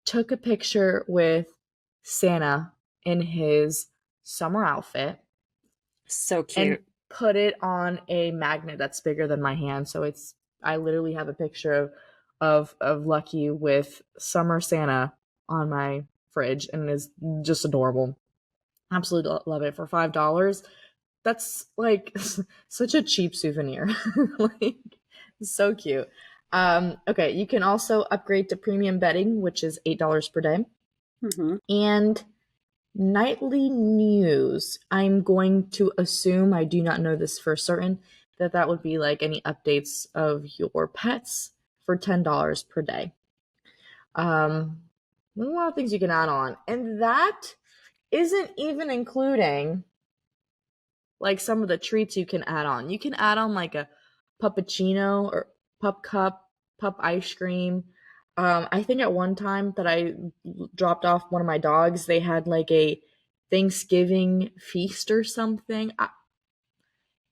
took a picture with Santa in his summer outfit. So cute. And put it on a magnet that's bigger than my hand. So I literally have a picture of Lucky with summer Santa on my fridge, and it's just adorable. Absolutely love it. For $5, that's like such a cheap souvenir. Like, so cute. Okay, you can also upgrade to premium bedding, which is $8 per day. And nightly news, I'm going to assume, I do not know this for certain, that would be like any updates of your pets for $10 per day. A lot of things you can add on, and that isn't even including like some of the treats you can add on. You can add on like a puppuccino or pup cup, pup ice cream. I think at one time that I dropped off one of my dogs, they had like a Thanksgiving feast or something.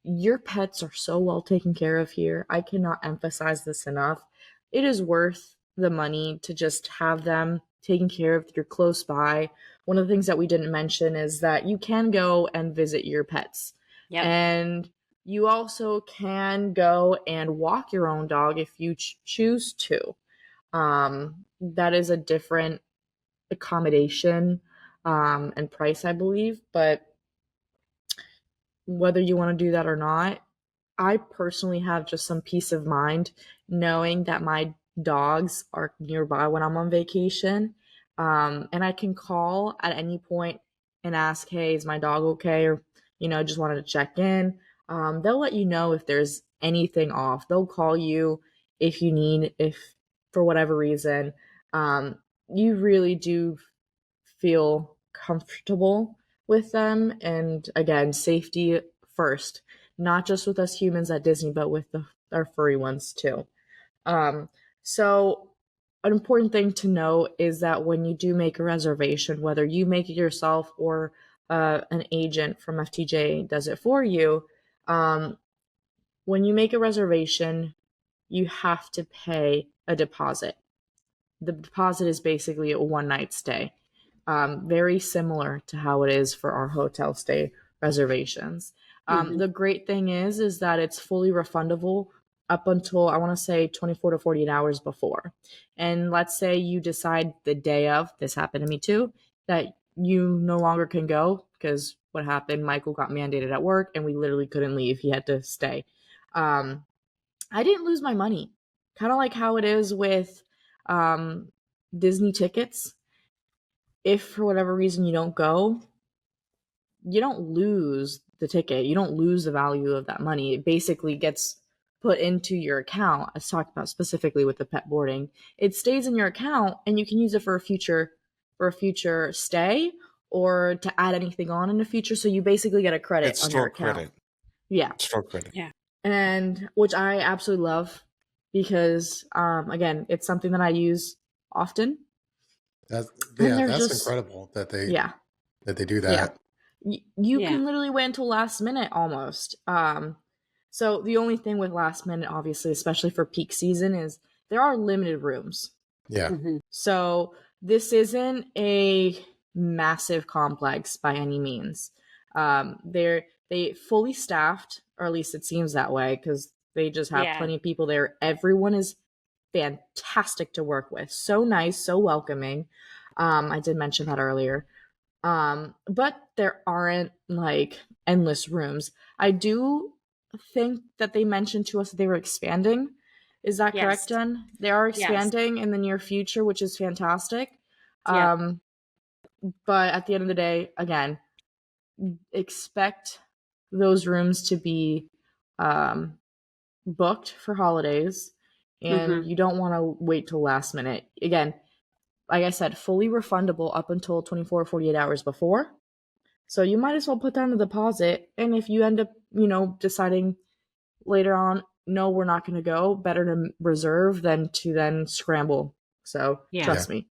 Your pets are so well taken care of here. I cannot emphasize this enough. It is worth the money to just have them taken care of. You're close by. One of the things that we didn't mention is that you can go and visit your pets. Yep. And you also can go and walk your own dog if you choose to. That is a different accommodation and price, I believe. But whether you want to do that or not, I personally have just some peace of mind knowing that my dogs are nearby when I'm on vacation. And I can call at any point and ask, hey, is my dog okay? Or, just wanted to check in. They'll let you know if there's anything off. They'll call you if you need, if for whatever reason, you really do feel comfortable with them. And again, safety first, not just with us humans at Disney, but with our furry ones too. So an important thing to know is that when you do make a reservation, whether you make it yourself or an agent from FTJ does it for you, when you make a reservation, you have to pay a deposit. The deposit is basically a one-night stay. Very similar to how it is for our hotel stay reservations. The great thing is that it's fully refundable up until, I want to say, 24 to 48 hours before. And let's say you decide the day of, this happened to me too, that you no longer can go because what happened, Michael got mandated at work and we literally couldn't leave. He had to stay. I didn't lose my money. Kind of like how it is with Disney tickets. If for whatever reason you don't go, you don't lose the ticket. You don't lose the value of that money. It basically gets put into your account. I was talking about specifically with the pet boarding. It stays in your account and you can use it for a future stay or to add anything on in the future. So you basically get a credit It's on your store account. credit. Yeah. Store credit. Yeah. And which I absolutely love because again, it's something that I use often. That's just incredible that they Yeah. do that. You Yeah. can literally wait until last minute almost. So the only thing with last minute, obviously, especially for peak season, is there are limited rooms. Yeah. Mhm. So this isn't a massive complex by any means. They fully staffed, or at least it seems that way, because they just have Yeah. plenty of people there. Everyone is fantastic to work with. So nice, so welcoming. I did mention that earlier. But there aren't like endless rooms. I do think that they mentioned to us that they were expanding. Is that Yes. correct, Jen? They are Yes. expanding in the near future, which is fantastic. Yeah. But at the end of the day, again, expect those rooms to be booked for holidays, and you don't want to wait till last minute. Again, like I said, fully refundable up until 24 or 48 hours before. So you might as well put down a deposit. And if you end up, deciding later on, no, we're not going to go, better to reserve than to then scramble. So trust me.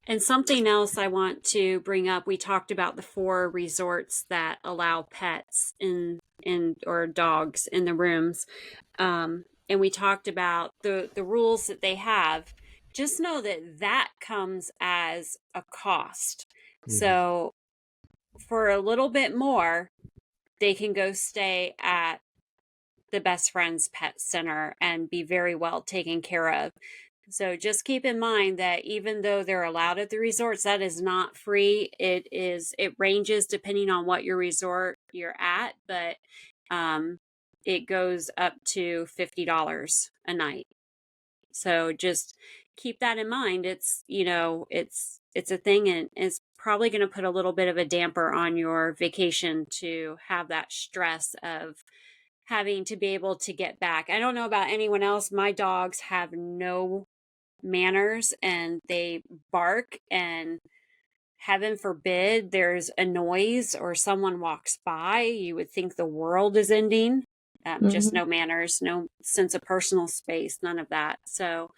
And something else I want to bring up, we talked about the 4 resorts that allow pets or dogs in the rooms. And we talked about the rules that they have. Just know that comes as a cost. Mhm. So for a little bit more, they can go stay at the Best Friends Pet Center and be very well taken care of. So just keep in mind that even though they're allowed at the resorts, that is not free. It ranges depending on what your resort you're at, but it goes up to $50 a night. So just keep that in mind. It's a thing, and it's probably going to put a little bit of a damper on your vacation to have that stress of having to be able to get back. I don't know about anyone else. My dogs have no manners and they bark, and heaven forbid there's a noise or someone walks by, you would think the world is ending. Just no manners, no sense of personal space, none of that. So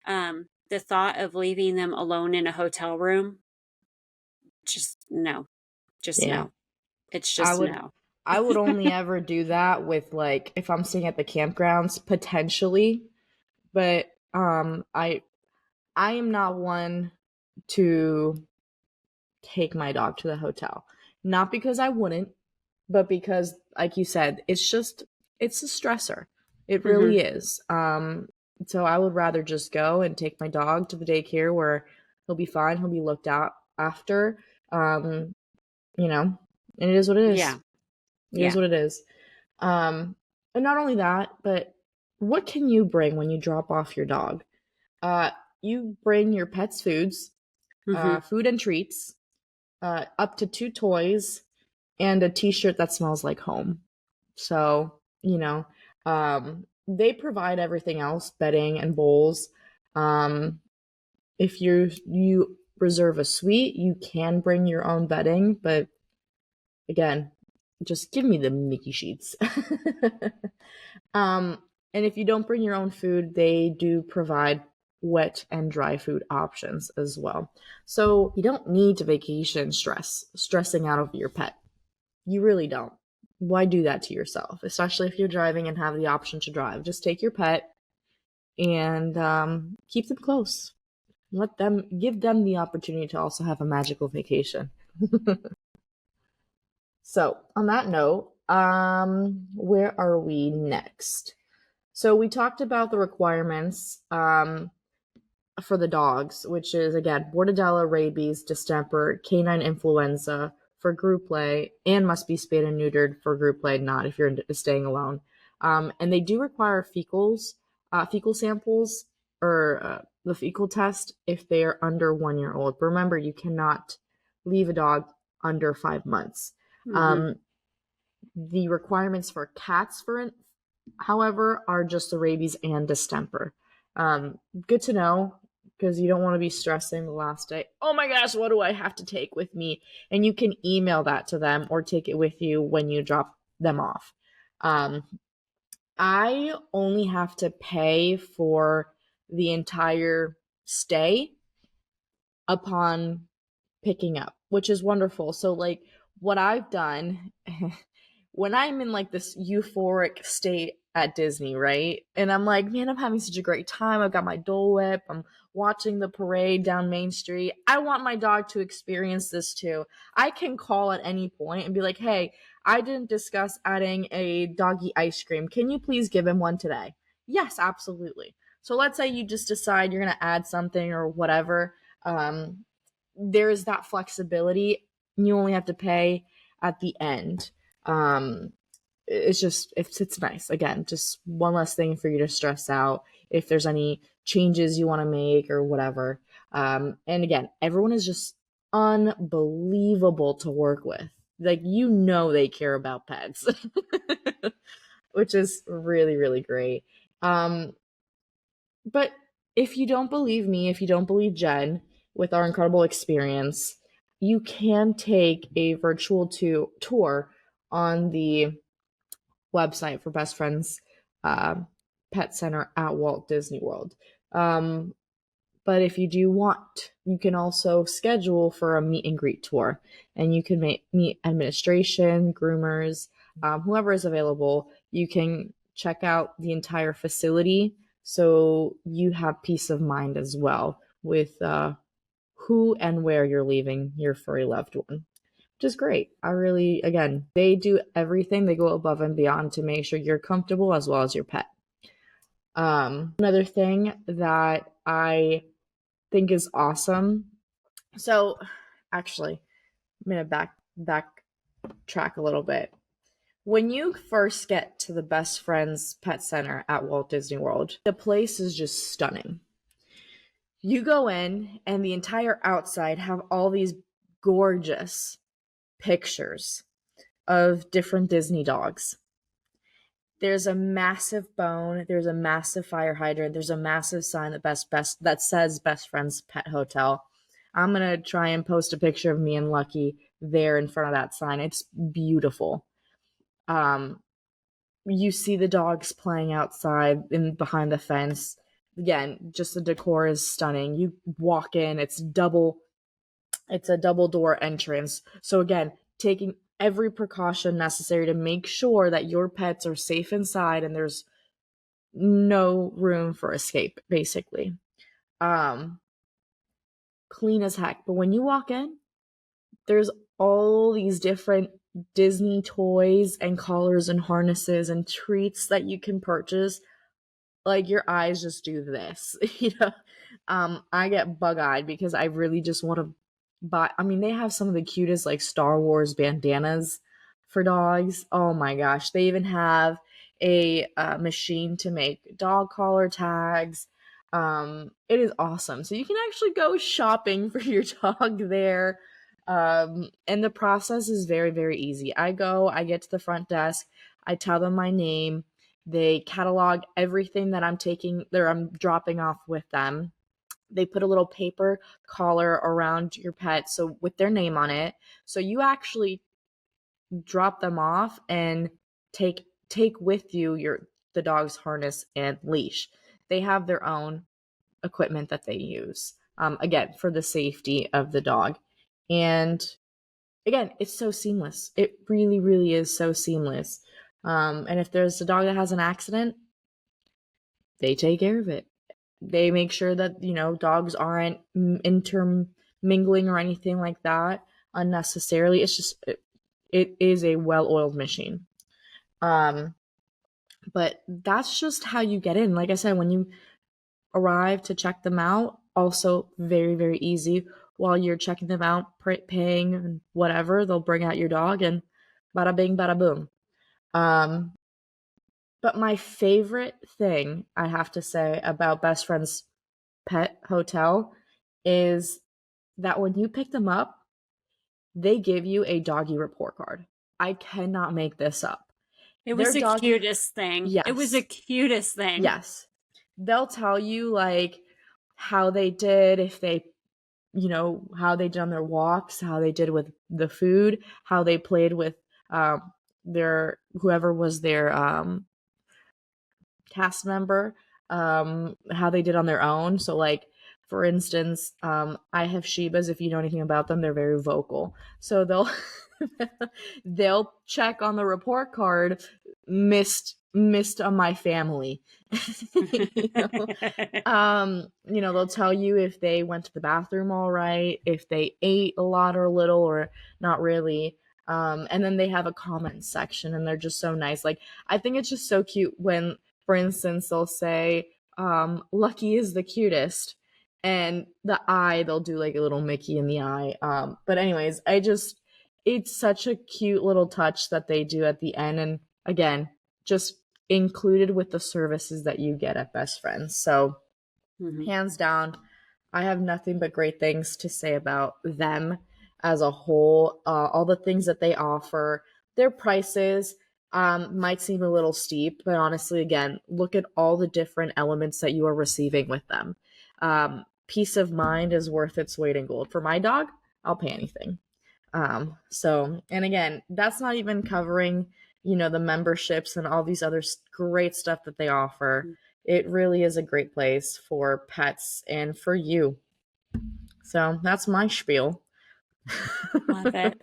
the thought of leaving them alone in a hotel room, just no. No. It's just no. I would only ever do that with, like, if I'm staying at the campgrounds, potentially. But I am not one to take my dog to the hotel. Not because I wouldn't, but because, like you said, it's a stressor. It really is. So I would rather just go and take my dog to the daycare where he'll be fine. He'll be looked out after. And it is what it is. Yeah. It is what it is. And not only that, but what can you bring when you drop off your dog? You bring your pet's foods, food and treats, up to 2 toys, and a t-shirt that smells like home. So, they provide everything else, bedding and bowls. If you reserve a suite, you can bring your own bedding, but again, just give me the Mickey sheets. And if you don't bring your own food, they do provide wet and dry food options as well. So you don't need to vacation stressing out over your pet. You really don't. Why do that to yourself? Especially if you're driving and have the option to drive. Just take your pet and keep them close. Give them the opportunity to also have a magical vacation. So on that note, where are we next? So we talked about the requirements for the dogs, which is, again, Bordetella, rabies, distemper, canine influenza for group play, and must be spayed and neutered for group play, not if you're staying alone. And they do require fecal samples or the fecal test if they are under 1 year old. But remember, you cannot leave a dog under 5 months. The requirements for cats, however, are just the rabies and distemper. Good to know, because you don't want to be stressing the last day. Oh my gosh, what do I have to take with me? And you can email that to them or take it with you when you drop them off. I only have to pay for the entire stay upon picking up, which is wonderful. So like what I've done when I'm in like this euphoric state at Disney, right? And I'm like, man, I'm having such a great time. I've got my Dole Whip. I'm watching the parade down Main Street. I want my dog to experience this too. I can call at any point and be like, hey, I didn't discuss adding a doggy ice cream. Can you please give him one today? Yes, absolutely. So let's say you just decide you're going to add something or whatever. There's that flexibility. You only have to pay at the end. It's nice. Again, just one less thing for you to stress out if there's any changes you want to make or whatever. And again, everyone is just unbelievable to work with. Like, they care about pets, which is really, really great. But if you don't believe me, if you don't believe Jen with our incredible experience, you can take a virtual tour on the website for Best Friends Pet Center at Walt Disney World. But if you do want, you can also schedule for a meet and greet tour, and you can meet administration, groomers, whoever is available. You can check out the entire facility, so you have peace of mind as well with who and where you're leaving your furry loved one, which is great. Again, they do everything. They go above and beyond to make sure you're comfortable as well as your pet. Another thing that I think is awesome. So actually, I'm going to backtrack a little bit. When you first get to the Best Friends Pet Center at Walt Disney World, the place is just stunning. You go in and the entire outside have all these gorgeous pictures of different Disney dogs. There's a massive bone, there's a massive fire hydrant, there's a massive sign that says Best Friends Pet Hotel. I'm gonna try and post a picture of me and Lucky there in front of that sign. It's beautiful. You see the dogs playing outside behind the fence. Again, just the decor is stunning. You walk in, it's a double door entrance. So again, taking every precaution necessary to make sure that your pets are safe inside and there's no room for escape, basically. Clean as heck. But when you walk in, there's all these different Disney toys and collars and harnesses and treats that you can purchase. Like, your eyes just do this. I get bug-eyed because I really just want to buy. I mean, they have some of the cutest like Star Wars bandanas for dogs. Oh my gosh. They even have a machine to make dog collar tags. It is awesome. So you can actually go shopping for your dog there. And the process is very, very easy. I get to the front desk, I tell them my name, they catalog everything that I'm dropping off with them. They put a little paper collar around your pet, so with their name on it. So you actually drop them off and take with you the dog's harness and leash. They have their own equipment that they use, again, for the safety of the dog. And again, it's so seamless. It really, really is so seamless. And if there's a dog that has an accident, they take care of it. They make sure that, dogs aren't intermingling or anything like that unnecessarily. It's just, it is a well-oiled machine. But that's just how you get in. Like I said, when you arrive to check them out, also very, very easy. While you're checking them out, paying and whatever, they'll bring out your dog and bada bing, bada boom. But my favorite thing I have to say about Best Friend's Pet Hotel is that when you pick them up, they give you a doggy report card. I cannot make this up. It was Their the doggy- cutest thing. It was the Yes. cutest thing. Yes. They'll tell you like how they did, if they, you know, how they did on their walks, how they did with the food, how they played with their whoever was their cast member, how they did on their own. So like for instance, I have Shibas. If you know anything about them, they're very vocal. So they'll they'll check on the report card, missed on my family. you know, they'll tell you if they went to the bathroom all right, if they ate a lot or little or not really. And then they have a comment section and they're just so nice. Like, I think it's just so cute when, for instance, they'll say, Lucky is the cutest. And the eye, they'll do like a little Mickey in the eye. But anyways, it's such a cute little touch that they do at the end. And again, just included with the services that you get at Best Friends. So hands down, I have nothing but great things to say about them as a whole. All the things that they offer, their prices might seem a little steep, but honestly, again, look at all the different elements that you are receiving with them. Peace of mind is worth its weight in gold. For my dog, I'll pay anything. So, and again, that's not even covering, you know, the memberships and all these other great stuff that they offer. It really is a great place for pets and for you. So that's my spiel. Love it.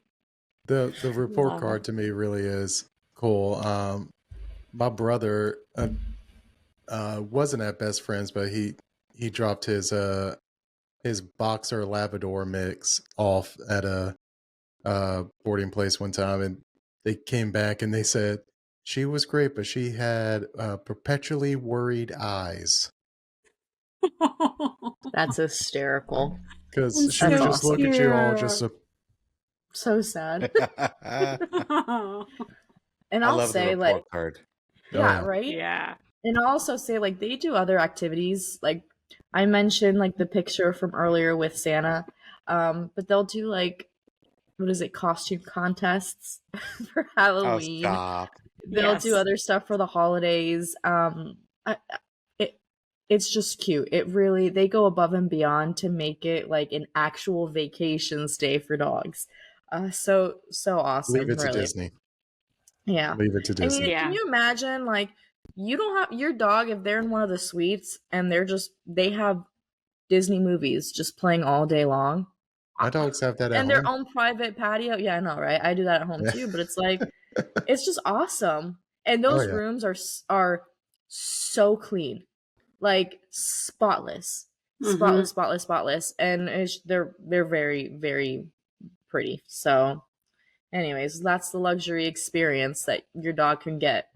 The report Love card it. to me really is cool. My brother wasn't at Best Friends, but he dropped his boxer Labrador mix off at a boarding place one time, and they came back and they said she was great, but she had perpetually worried eyes. That's hysterical. Because That's she would so just look at you all just So sad. And I I'll love say, the like, report card. yeah, Oh. right? Yeah. And I'll also say, like, they do other activities. Like, I mentioned, like, the picture from earlier with Santa. But they'll do, like, what is it, costume contests for Oh, Halloween. stop. They'll Yes. do other stuff for the holidays. It's just cute. It really, they go above and beyond to make it like an actual vacation stay for dogs. So awesome. Leave it to really. Disney. Yeah. Leave it to I mean, Disney. Yeah. can you imagine, like, you don't have your dog, if they're in one of the suites and they have Disney movies just playing all day long. My dogs have that at And their home. own private patio. Yeah, I know, right? I do that at home too, but it's like, it's just awesome. And those yeah. rooms are so clean. Like spotless. Spotless. And they're very, very pretty. So anyways, that's the luxury experience that your dog can get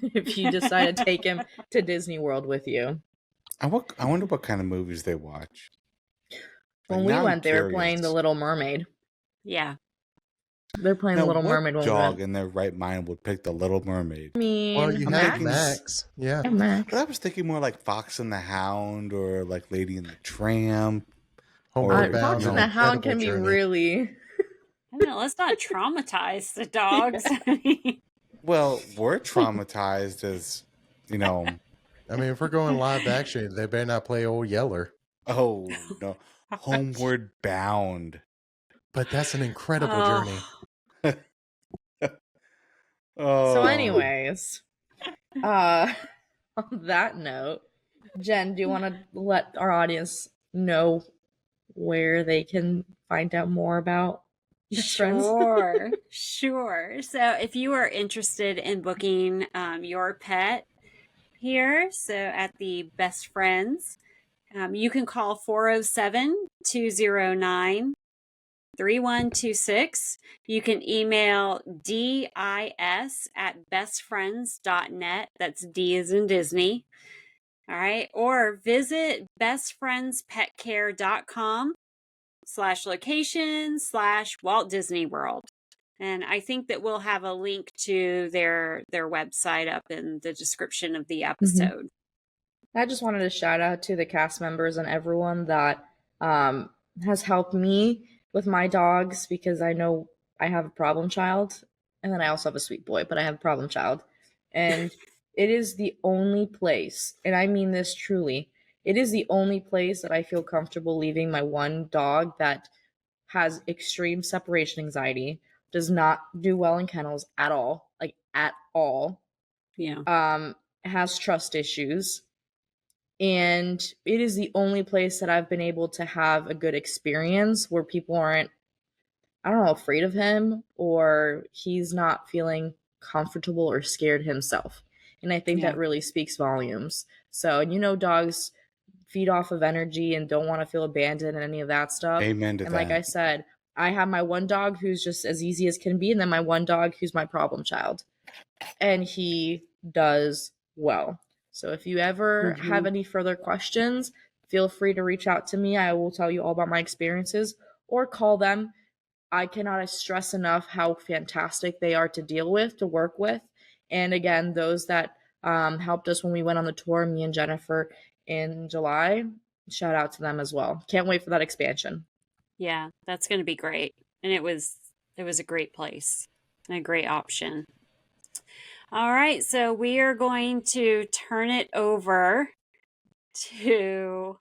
if you decide to take him to Disney World with you. I wonder what kind of movies they watch. When Like, we now I'm went, they were playing The curious. Little Mermaid. Yeah. They're playing Now, The Little what Mermaid when we dog went. in their right mind would pick the Little Mermaid? I mean, Well, you I'm have thinking- Max. Yeah. Yeah, Max. But I was thinking more like Fox and the Hound or like Lady and the Tramp. Homeward Or, Bound. Fox you and know, the Hound can be Incredible Journey. really. I know, let's not traumatize the dogs. Well, we're traumatized as, you know, I mean, if we're going live action, they better not play Old Yeller. oh no, Homeward Bound. But that's an incredible Oh. journey. Oh, So, anyways, on that note, Jen, do you want to let our audience know where they can find out more about Best Friends? Sure. So if you are interested in booking your pet here, so at the Best Friends, you can call 407-209-3126. You can email dis@bestfriends.net. That's D as in Disney. All right. Or visit bestfriendspetcare.com/location/Walt Disney World. And I think that we'll have a link to their website up in the description of the episode. I just wanted to shout out to the cast members and everyone that has helped me with my dogs, because I know I have a problem child, and then I also have a sweet boy, but I have a problem child. And it is the only place, and I mean this truly, it is the only place that I feel comfortable leaving my one dog that has extreme separation anxiety, does not do well in kennels at all, like at all. Yeah. Has trust issues. And it is the only place that I've been able to have a good experience where people aren't, I don't know, afraid of him, or he's not feeling comfortable or scared himself. And I think that really speaks volumes. So, and dogs feed off of energy and don't want to feel abandoned and any of that stuff. Amen to and that. Like I said, I have my one dog who's just as easy as can be, and then my one dog who's my problem child. And he does well. So if you ever have any further questions, feel free to reach out to me. I will tell you all about my experiences, or call them. I cannot stress enough how fantastic they are to deal with, to work with. And again, those that helped us when we went on the tour, me and Jennifer, in July, shout out to them as well. Can't wait for that expansion. Yeah, that's going to be great. And it was a great place and a great option. All right, so we are going to turn it over to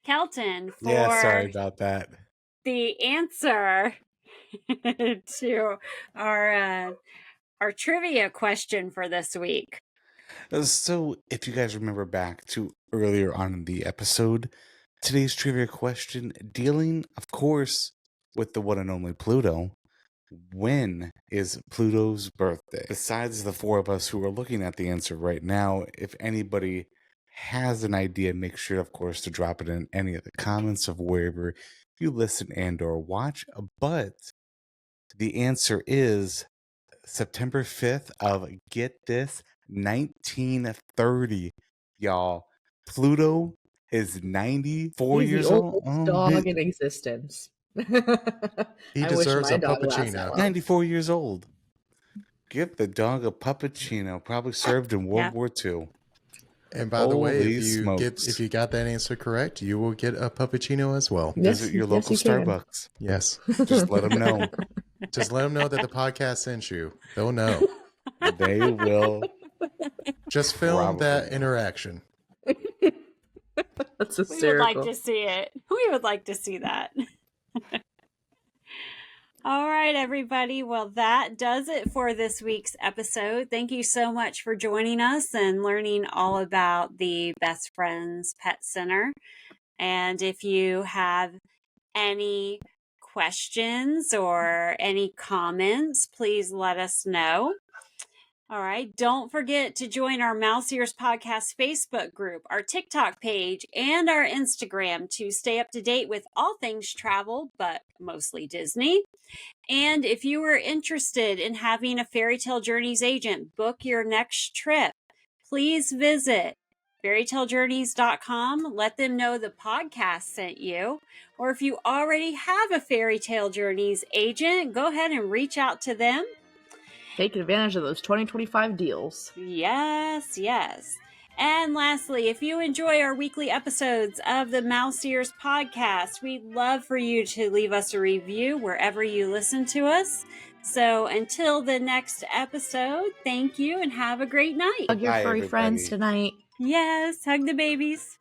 Kelton for sorry about that. the answer to our trivia question for this week. So, if you guys remember back to earlier on in the episode, today's trivia question dealing, of course, with the one and only Pluto. When is Pluto's birthday? Besides the four of us who are looking at the answer right now, if anybody has an idea, make sure, of course, to drop it in any of the comments of wherever you listen and or watch. But the answer is September 5th of, get this, 1930, y'all. Pluto is 94 He's years the old. oldest dog in existence. He I wish deserves my a dog lasted puppuccino. that long. 94 years old. Give the dog a puppuccino. Probably served in World War II. And by the way, Holy if smokes. you got that answer correct, you will get a puppuccino as well. Visit your local you can. Starbucks. Yes. Just let them know. Just let them know that the podcast sent you. They'll know. They will. Just film Probably. that interaction. That's We would hysterical. like to see it. We would like to see that. All right, everybody. Well, that does it for this week's episode. Thank you so much for joining us and learning all about the Best Friends Pet Center. And if you have any questions or any comments, please let us know. All right. Don't forget to join our Mouse Ears Podcast Facebook group, our TikTok page, and our Instagram to stay up to date with all things travel, but mostly Disney. And if you are interested in having a Fairy Tale Journeys agent book your next trip, please visit fairytalejourneys.com. Let them know the podcast sent you. Or if you already have a Fairy Tale Journeys agent, go ahead and reach out to them. Take advantage of those 2025 deals. Yes, yes. And lastly, if you enjoy our weekly episodes of the Mouse Ears podcast, we'd love for you to leave us a review wherever you listen to us. So until the next episode, thank you and have a great night. Hug your Bye, furry friends everybody. tonight. Yes, hug the babies.